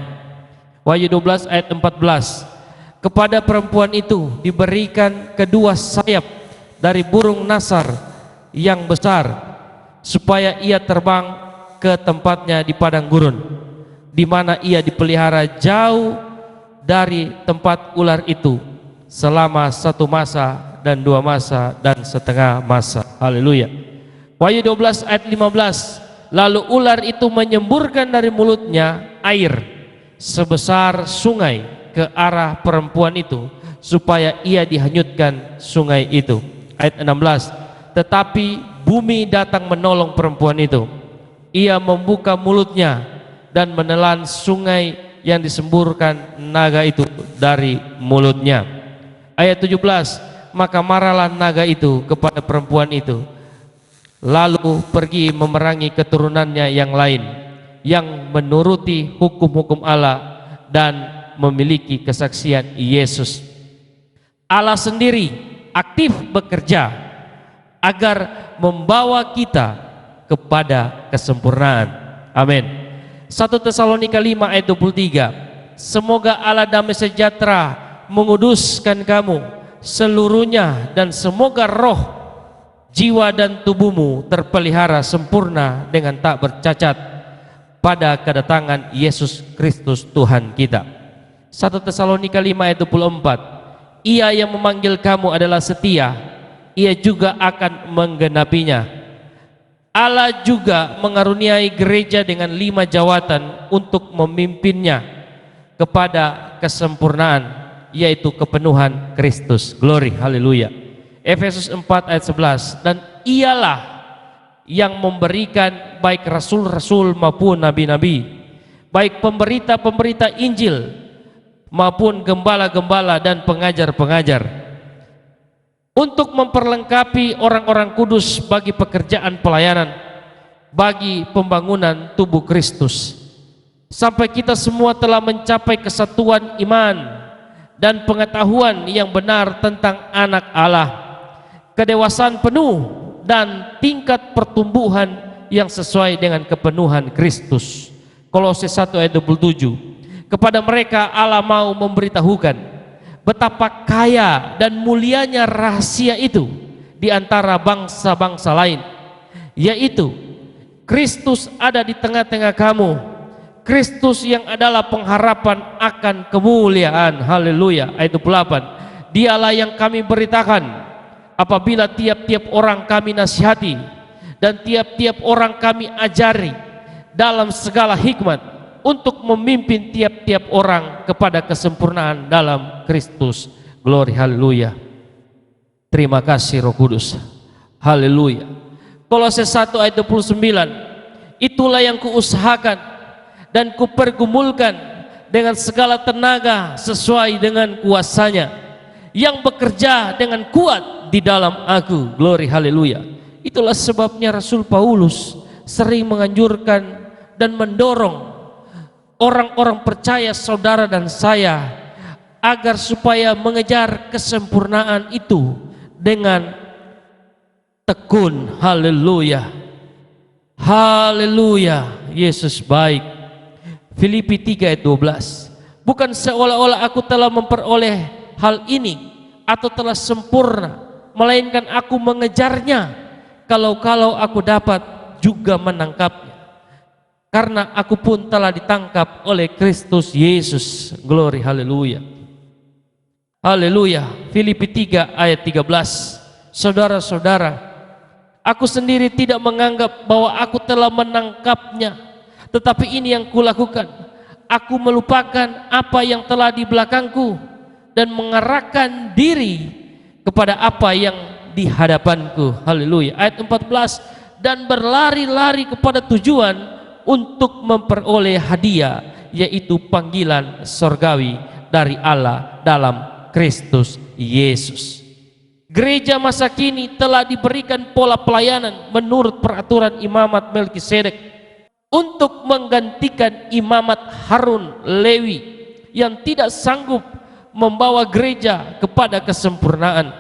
Wahyu 12 ayat 14, kepada perempuan itu diberikan kedua sayap dari burung nasar yang besar, supaya ia terbang ke tempatnya di padang gurun, di mana ia dipelihara jauh dari tempat ular itu selama 1 masa dan 2 masa dan setengah masa. Haleluya. Wahyu 12 ayat 15, lalu ular itu menyemburkan dari mulutnya air sebesar sungai ke arah perempuan itu, supaya ia dihanyutkan sungai itu. Ayat 16, tetapi bumi datang menolong perempuan itu. Ia membuka mulutnya dan menelan sungai yang disemburkan naga itu dari mulutnya. Ayat 17, maka marahlah naga itu kepada perempuan itu, lalu pergi memerangi keturunannya yang lain, yang menuruti hukum-hukum Allah dan memiliki kesaksian Yesus. Allah sendiri aktif bekerja agar membawa kita kepada kesempurnaan. Amin. 1 Tesalonika 5 ayat 23, semoga Allah damai sejahtera menguduskan kamu seluruhnya, dan semoga roh, jiwa dan tubuhmu terpelihara sempurna dengan tak bercacat pada kedatangan Yesus Kristus Tuhan kita. 1 Tesalonika 5 ayat 24, ia yang memanggil kamu adalah setia, ia juga akan menggenapinya. Allah juga mengaruniai gereja dengan 5 jawatan untuk memimpinnya kepada kesempurnaan, yaitu kepenuhan Kristus. Glory, haleluya. Efesus 4 ayat 11, dan ialah yang memberikan baik rasul-rasul maupun nabi-nabi, baik pemberita-pemberita Injil maupun gembala-gembala dan pengajar-pengajar, untuk memperlengkapi orang-orang kudus bagi pekerjaan pelayanan, bagi pembangunan tubuh Kristus, sampai kita semua telah mencapai kesatuan iman dan pengetahuan yang benar tentang anak Allah, kedewasaan penuh dan tingkat pertumbuhan yang sesuai dengan kepenuhan Kristus, Kolose 1 ayat 27. Kepada mereka Allah mau memberitahukan betapa kaya dan mulianya rahasia itu di antara bangsa-bangsa lain, yaitu Kristus ada di tengah-tengah kamu. Kristus yang adalah pengharapan akan kemuliaan. Haleluya. Ayat 28. Dialah yang kami beritakan apabila tiap-tiap orang kami nasihati dan tiap-tiap orang kami ajari dalam segala hikmat untuk memimpin tiap-tiap orang kepada kesempurnaan dalam Kristus. Glory, haleluya. Terima kasih Roh Kudus. Haleluya. Kolose 1 ayat 29. Itulah yang kuusahakan dan kupergumulkan dengan segala tenaga sesuai dengan kuasanya yang bekerja dengan kuat di dalam aku. Glory, haleluya. Itulah sebabnya Rasul Paulus sering menganjurkan dan mendorong orang-orang percaya, saudara dan saya, agar supaya mengejar kesempurnaan itu dengan tekun. Haleluya. Haleluya. Yesus baik. Filipi 3 ayat 12. Bukan seolah-olah aku telah memperoleh hal ini atau telah sempurna, melainkan aku mengejarnya, kalau-kalau aku dapat juga menangkapnya, karena aku pun telah ditangkap oleh Kristus Yesus. Glory, haleluya. Haleluya. Filipi 3 ayat 13. Saudara-saudara, aku sendiri tidak menganggap bahwa aku telah menangkapnya, tetapi ini yang kulakukan, aku melupakan apa yang telah di belakangku dan mengarahkan diri kepada apa yang di hadapanku. Haleluya. Ayat 14. Dan berlari-lari kepada tujuan untuk memperoleh hadiah, yaitu panggilan sorgawi dari Allah dalam Kristus Yesus. Gereja masa kini telah diberikan pola pelayanan menurut peraturan imamat Melkisedek untuk menggantikan imamat Harun Lewi yang tidak sanggup membawa gereja kepada kesempurnaan.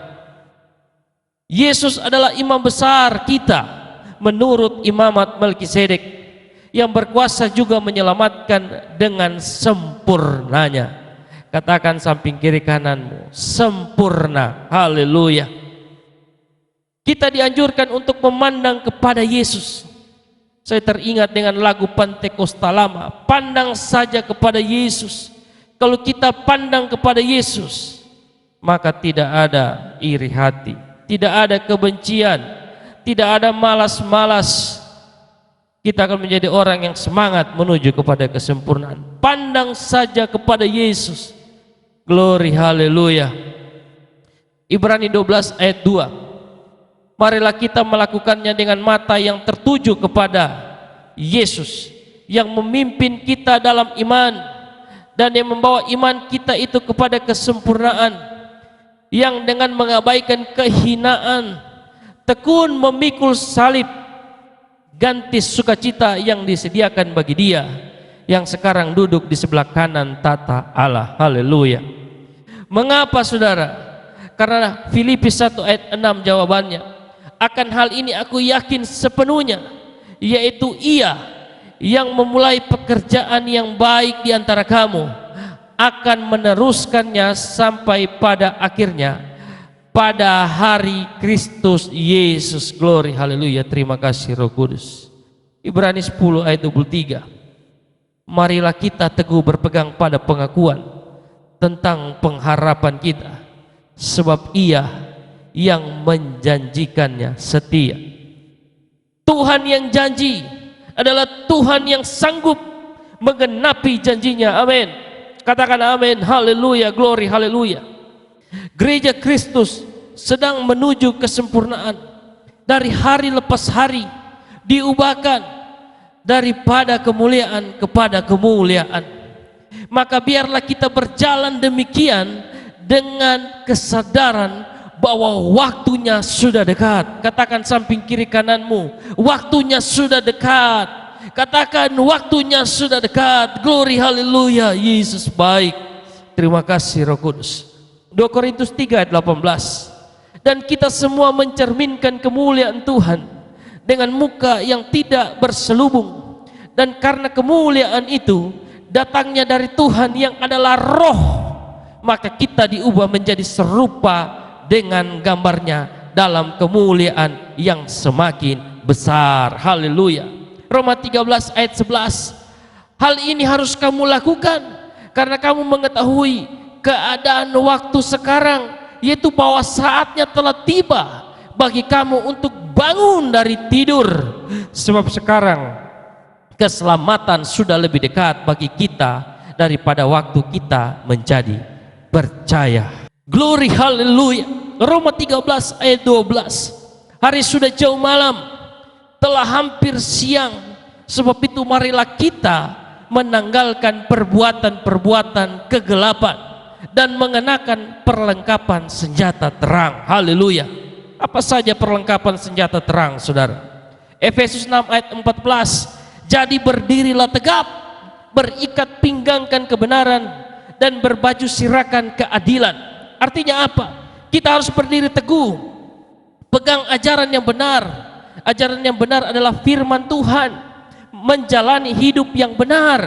Yesus adalah imam besar kita menurut imamat Melkisedek yang berkuasa juga menyelamatkan dengan sempurnanya. Katakan samping kiri kananmu, sempurna. Haleluya. Kita dianjurkan untuk memandang kepada Yesus. Saya teringat dengan lagu Pantekosta lama, pandang saja kepada Yesus. Kalau kita pandang kepada Yesus, maka tidak ada iri hati, tidak ada kebencian, tidak ada malas-malas. Kita akan menjadi orang yang semangat menuju kepada kesempurnaan. Pandang saja kepada Yesus. Glory, haleluya. Ibrani 12 ayat 2. Marilah kita melakukannya dengan mata yang tertuju kepada Yesus yang memimpin kita dalam iman dan yang membawa iman kita itu kepada kesempurnaan, yang dengan mengabaikan kehinaan tekun memikul salib, ganti sukacita yang disediakan bagi Dia yang sekarang duduk di sebelah kanan tata Allah. Haleluya. Mengapa saudara? Karena Filipi 1 ayat 6 jawabannya. Akan hal ini aku yakin sepenuhnya, yaitu Ia yang memulai pekerjaan yang baik di antara kamu akan meneruskannya sampai pada akhirnya pada hari Kristus Yesus. Glory, haleluya. Terima kasih Roh Kudus. Ibrani 10 ayat 23. Marilah kita teguh berpegang pada pengakuan tentang pengharapan kita, sebab Ia yang menjanjikannya setia. Tuhan yang janji adalah Tuhan yang sanggup menggenapi janjinya. Amin. Katakan amin. Haleluya. Glory, haleluya. Gereja Kristus sedang menuju kesempurnaan. Dari hari lepas hari diubahkan daripada kemuliaan kepada kemuliaan. Maka biarlah kita berjalan demikian dengan kesadaran bahwa waktunya sudah dekat. Katakan samping kiri kananmu, waktunya sudah dekat. Katakan waktunya sudah dekat. Glory, haleluya. Yesus baik. Terima kasih Roh Kudus. 2 Korintus 3 ayat 18. Dan kita semua mencerminkan kemuliaan Tuhan dengan muka yang tidak berselubung Dan karena kemuliaan itu datangnya dari Tuhan yang adalah roh, maka kita diubah menjadi serupa dengan gambarnya dalam kemuliaan yang semakin besar. Haleluya. Roma 13 ayat 11. Hal ini harus kamu lakukan karena kamu mengetahui keadaan waktu sekarang, yaitu bahwa saatnya telah tiba bagi kamu untuk bangun dari tidur, sebab sekarang keselamatan sudah lebih dekat bagi kita daripada waktu kita menjadi percaya. Glory, haleluya. Roma 13 ayat 12. Hari sudah jauh malam, telah hampir siang, sebab itu marilah kita menanggalkan perbuatan-perbuatan kegelapan dan mengenakan perlengkapan senjata terang. Haleluya. Apa saja perlengkapan senjata terang, saudara? Efesus 6 ayat 14. Jadi berdirilah tegap, berikat pinggangkan kebenaran, dan berbaju sirakan keadilan. Artinya apa? Kita harus berdiri teguh, pegang ajaran yang benar. Ajaran yang benar adalah firman Tuhan. Menjalani hidup yang benar,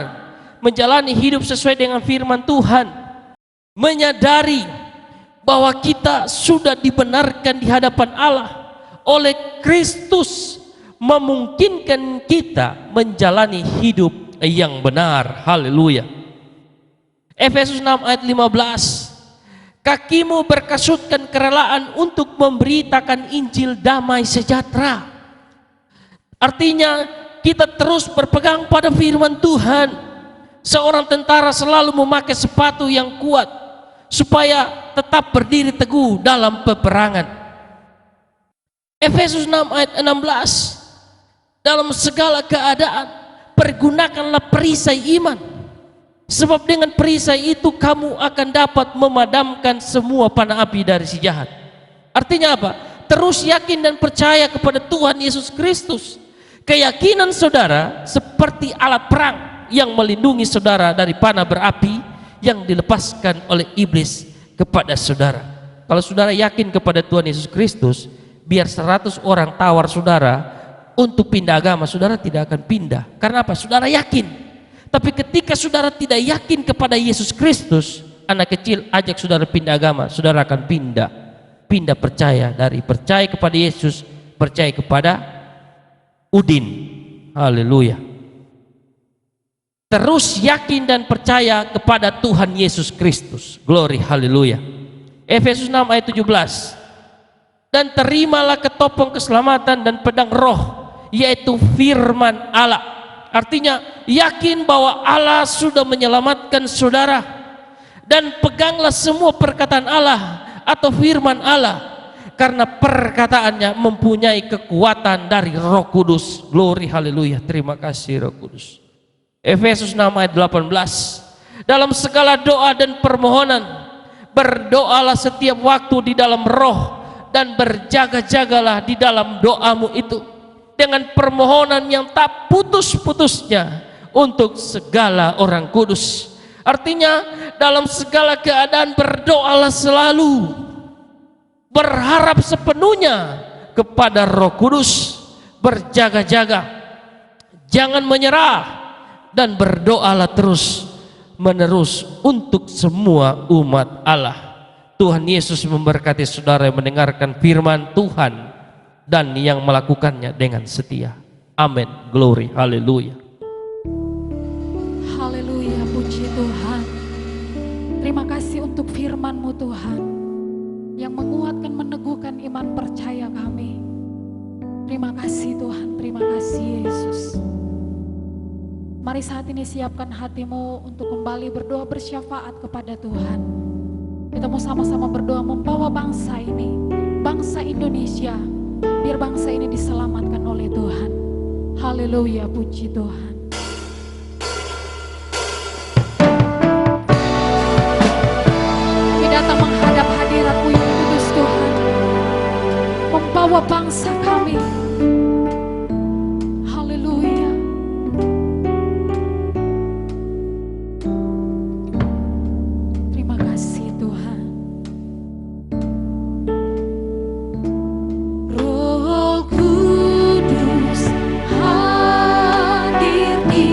menjalani hidup sesuai dengan firman Tuhan, menyadari bahwa kita sudah dibenarkan di hadapan Allah oleh Kristus, memungkinkan kita menjalani hidup yang benar. Haleluya. Efesus 6 ayat 15. Kakimu berkasutkan kerelaan untuk memberitakan Injil damai sejahtera. Artinya kita terus berpegang pada firman Tuhan. Seorang tentara selalu memakai sepatu yang kuat supaya tetap berdiri teguh dalam peperangan. Efesus 6 ayat 16. Dalam segala keadaan pergunakanlah perisai iman, sebab dengan perisai itu kamu akan dapat memadamkan semua panah api dari si jahat. Artinya apa? Terus yakin dan percaya kepada Tuhan Yesus Kristus. Keyakinan saudara seperti alat perang yang melindungi saudara dari panah berapi yang dilepaskan oleh iblis kepada saudara. Kalau saudara yakin kepada Tuhan Yesus Kristus, biar 100 orang tawar saudara untuk pindah agama, saudara tidak akan pindah. Karena apa? Saudara yakin. Tapi ketika saudara tidak yakin kepada Yesus Kristus, anak kecil ajak saudara pindah agama, saudara akan pindah. Pindah percaya, dari percaya kepada Yesus, percaya kepada Udin. Haleluya. Terus yakin dan percaya kepada Tuhan Yesus Kristus. Glory, haleluya. Efesus 6 ayat 17. Dan terimalah ketopong keselamatan dan pedang roh, yaitu firman Allah. Artinya yakin bahwa Allah sudah menyelamatkan saudara, dan peganglah semua perkataan Allah atau firman Allah, karena perkataannya mempunyai kekuatan dari Roh Kudus. Glory, haleluya. Terima kasih Roh Kudus. Efesus 6 ayat 18. Dalam segala doa dan permohonan berdoalah setiap waktu di dalam roh, dan berjaga-jagalah di dalam doamu itu dengan permohonan yang tak putus-putusnya untuk segala orang kudus. Artinya dalam segala keadaan berdoalah selalu, berharap sepenuhnya kepada Roh Kudus, berjaga-jaga, jangan menyerah, dan berdoalah terus menerus untuk semua umat Allah. Tuhan Yesus memberkati saudara yang mendengarkan firman Tuhan dan yang melakukannya dengan setia. Amin. Glory. Haleluya. Haleluya, puji Tuhan. Terima kasih untuk firman-Mu Tuhan, yang menguatkan, meneguhkan iman percaya kami. Terima kasih Tuhan, terima kasih Yesus. Mari saat ini siapkan hatimu untuk kembali berdoa bersyafaat kepada Tuhan. Kita mau sama-sama berdoa membawa bangsa ini, bangsa Indonesia, biar bangsa ini diselamatkan oleh Tuhan. Haleluya, puji Tuhan. Kami datang menghadap hadirat-Mu yang kudus Tuhan, membawa bangsa kami. Haleluya. Terima kasih Tuhan. Roh Kudus hadir di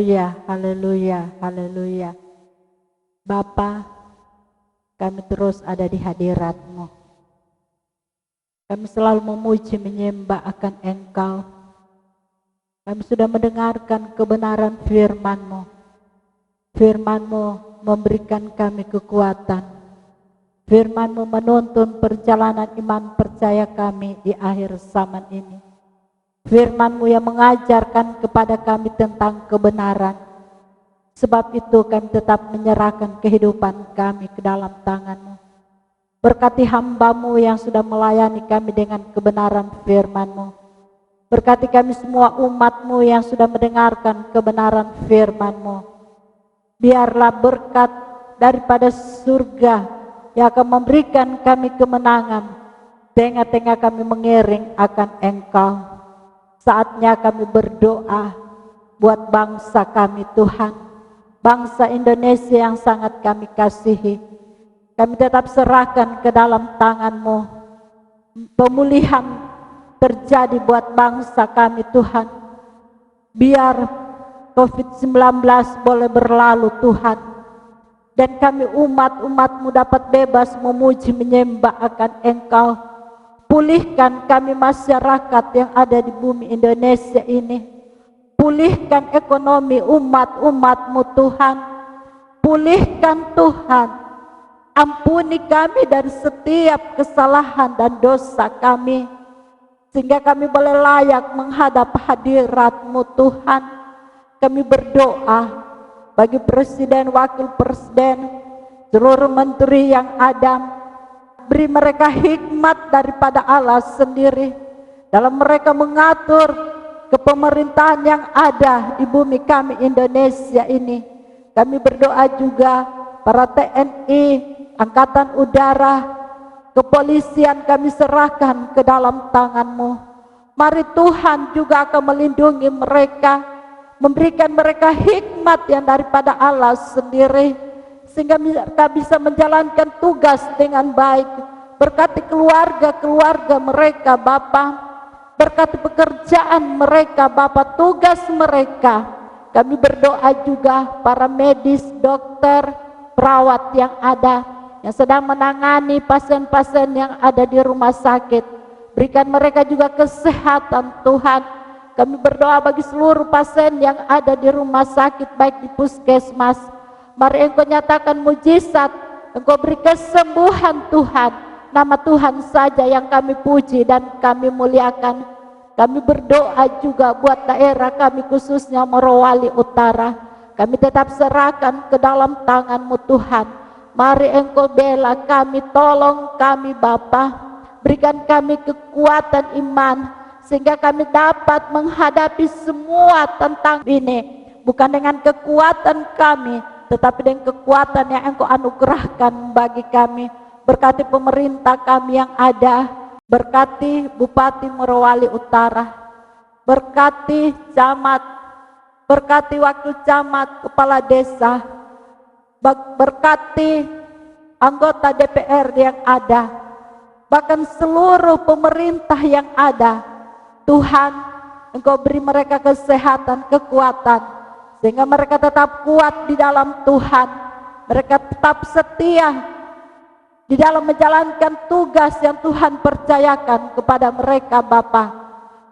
haleluya, haleluya, haleluya. Bapa, kami terus ada di hadirat-Mu. Kami selalu memuji menyembah akan Engkau. Kami sudah mendengarkan kebenaran firman-Mu. Firman-Mu memberikan kami kekuatan. Firman-Mu menuntun perjalanan iman percaya kami di akhir zaman ini. Firman-Mu yang mengajarkan kepada kami tentang kebenaran. Sebab itu kami tetap menyerahkan kehidupan kami ke dalam tangan-Mu. Berkati hamba-Mu yang sudah melayani kami dengan kebenaran firman-Mu. Berkati kami semua umat-Mu yang sudah mendengarkan kebenaran firman-Mu. Biarlah berkat daripada surga yang akan memberikan kami kemenangan. Tengah-tengah kami mengiring akan Engkau. Saatnya kami berdoa buat bangsa kami Tuhan. Bangsa Indonesia yang sangat kami kasihi. Kami tetap serahkan ke dalam tangan-Mu. Pemulihan terjadi buat bangsa kami Tuhan. Biar COVID-19 boleh berlalu Tuhan. Dan kami umat-umat-Mu dapat bebas memuji menyembah akan Engkau. Pulihkan kami masyarakat yang ada di bumi Indonesia ini. Pulihkan ekonomi umat-umat-Mu Tuhan. Pulihkan Tuhan. Ampuni kami dari setiap kesalahan dan dosa kami. Sehingga kami boleh layak menghadap hadirat-Mu Tuhan. Kami berdoa bagi Presiden, Wakil Presiden, seluruh menteri yang ada. Beri mereka hikmat daripada Allah sendiri. Dalam mereka mengatur kepemerintahan yang ada di bumi kami Indonesia ini. Kami berdoa juga para TNI, Angkatan Udara, kepolisian kami serahkan ke dalam tangan-Mu. Mari Tuhan juga akan melindungi mereka, memberikan mereka hikmat yang daripada Allah sendiri, sehingga mereka bisa menjalankan tugas dengan baik. Berkati keluarga-keluarga mereka Bapa. Berkati pekerjaan mereka Bapa, tugas mereka. Kami berdoa juga para medis, dokter, perawat yang ada, yang sedang menangani pasien-pasien yang ada di rumah sakit. Berikan mereka juga kesehatan Tuhan. Kami berdoa bagi seluruh pasien yang ada di rumah sakit, baik di puskesmas. Mari Engkau nyatakan mujizat, Engkau beri kesembuhan Tuhan. Nama Tuhan saja yang kami puji dan kami muliakan. Kami berdoa juga buat daerah kami khususnya Morowali Utara. Kami tetap serahkan ke dalam tangan-Mu Tuhan. Mari Engkau bela kami, tolong kami Bapa. Berikan kami kekuatan iman sehingga kami dapat menghadapi semua tentang ini. Bukan dengan kekuatan kami, tetapi dengan kekuatan yang Engkau anugerahkan bagi kami. Berkati pemerintah kami yang ada, berkati Bupati Morowali Utara, berkati camat, berkati wakil camat, kepala desa, berkati anggota DPR yang ada, bahkan seluruh pemerintah yang ada. Tuhan, Engkau beri mereka kesehatan, kekuatan, sehingga mereka tetap kuat di dalam Tuhan. Mereka tetap setia di dalam menjalankan tugas yang Tuhan percayakan kepada mereka Bapa.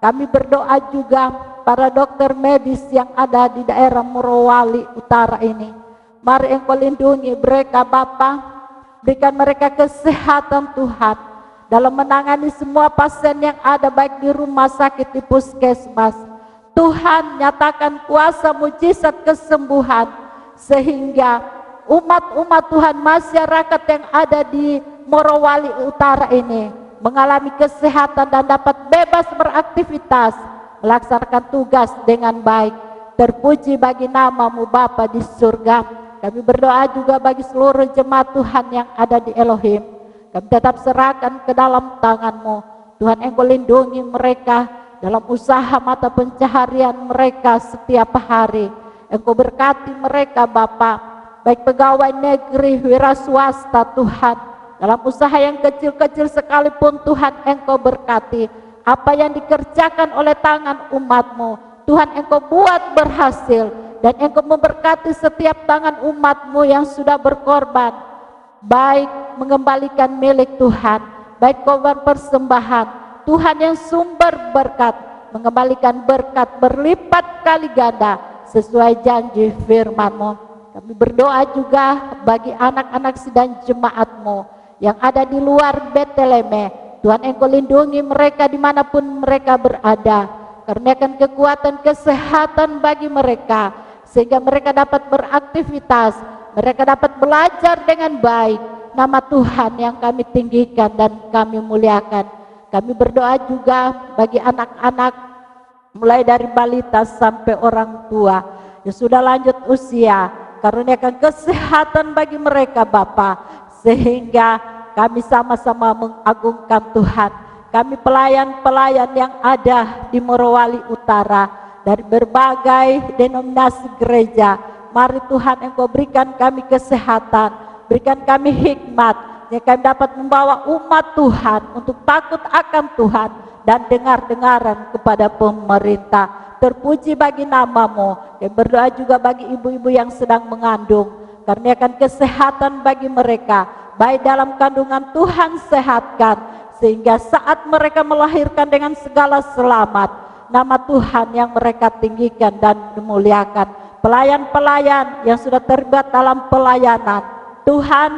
Kami berdoa juga para dokter medis yang ada di daerah Morowali Utara ini. Mari Engkau lindungi mereka Bapa. Berikan mereka kesehatan Tuhan dalam menangani semua pasien yang ada baik di rumah sakit, di puskesmas. Tuhan nyatakan kuasa mujizat kesembuhan sehingga umat-umat Tuhan, masyarakat yang ada di Morowali Utara ini mengalami kesehatan dan dapat bebas beraktivitas, melaksanakan tugas dengan baik. Terpuji bagi nama-Mu Bapa di surga. Kami berdoa juga bagi seluruh jemaat Tuhan yang ada di Elohim. Kami tetap serahkan ke dalam tangan-Mu. Tuhan, Engkau lindungi mereka dalam usaha mata pencaharian mereka setiap hari. Engkau berkati mereka Bapa, baik pegawai negeri, wira swasta Tuhan. Dalam usaha yang kecil-kecil sekalipun Tuhan Engkau berkati. Apa yang dikerjakan oleh tangan umat-Mu, Tuhan Engkau buat berhasil. Dan Engkau memberkati setiap tangan umat-Mu yang sudah berkorban, baik mengembalikan milik Tuhan, baik korban persembahan, Tuhan yang sumber berkat, mengembalikan berkat berlipat kali ganda sesuai janji firman-Mu. Kami berdoa juga bagi anak-anak sidang jemaat-Mu yang ada di luar Betleheme. Tuhan, Engkau lindungi mereka dimanapun mereka berada. Karuniakan kekuatan kesehatan bagi mereka, sehingga mereka dapat beraktivitas, mereka dapat belajar dengan baik. Nama Tuhan yang kami tinggikan dan kami muliakan. Kami berdoa juga bagi anak-anak mulai dari balita sampai orang tua yang sudah lanjut usia. Karuniakan kesehatan bagi mereka Bapa, sehingga kami sama-sama mengagungkan Tuhan. Kami pelayan-pelayan yang ada di Morowali Utara dari berbagai denominasi gereja, mari Tuhan Engkau berikan kami kesehatan, berikan kami hikmat, yang kami dapat membawa umat Tuhan untuk takut akan Tuhan dan dengar-dengaran kepada pemerintah. Terpuji bagi nama-Mu. Dan berdoa juga bagi ibu-ibu yang sedang mengandung, karuniakan kesehatan bagi mereka, baik dalam kandungan Tuhan sehatkan, sehingga saat mereka melahirkan dengan segala selamat, nama Tuhan yang mereka tinggikan dan dimuliakan. Pelayan-pelayan yang sudah terlibat dalam pelayanan, Tuhan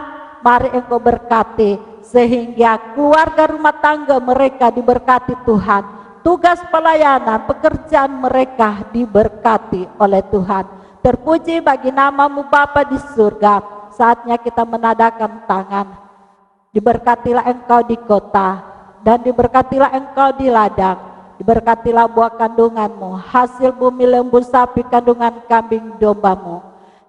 mari Engkau berkati, sehingga keluarga rumah tangga mereka diberkati Tuhan. Tugas pelayanan, pekerjaan mereka diberkati oleh Tuhan. Terpuji bagi nama-Mu Bapa di surga. Saatnya kita menadakan tangan. Diberkatilah Engkau di kota, dan diberkatilah Engkau di ladang. Diberkatilah buah kandungan-Mu, hasil bumi lembu sapi kandungan kambing domba-Mu.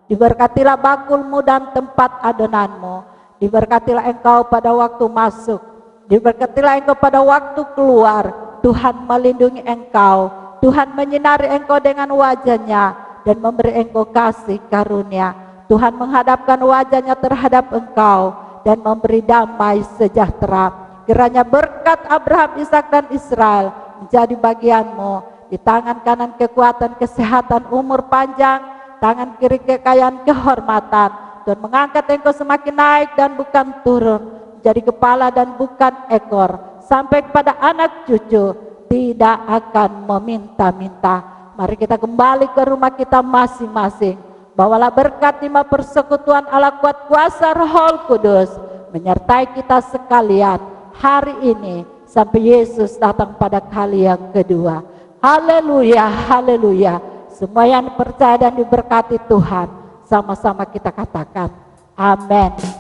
Diberkatilah bakul-Mu dan tempat adonan-Mu. Diberkatilah Engkau pada waktu masuk, diberkatilah Engkau pada waktu keluar. Tuhan melindungi Engkau, Tuhan menyinari Engkau dengan wajah-Nya dan memberi Engkau kasih karunia. Tuhan menghadapkan wajah-Nya terhadap Engkau dan memberi damai sejahtera. Kiranya berkat Abraham, Ishak dan Israel menjadi bagian-Mu. Di tangan kanan kekuatan, kesehatan, umur panjang, tangan kiri kekayaan, kehormatan. Tuhan mengangkat Engkau semakin naik dan bukan turun, menjadi kepala dan bukan ekor, sampai kepada anak cucu, tidak akan meminta-minta. Mari kita kembali ke rumah kita masing-masing. Bawalah berkat lima persekutuan Allah kuat kuasa Roh Kudus menyertai kita sekalian hari ini sampai Yesus datang pada kali yang kedua. Haleluya, haleluya. Semua yang percaya dan diberkati Tuhan, sama-sama kita katakan amin.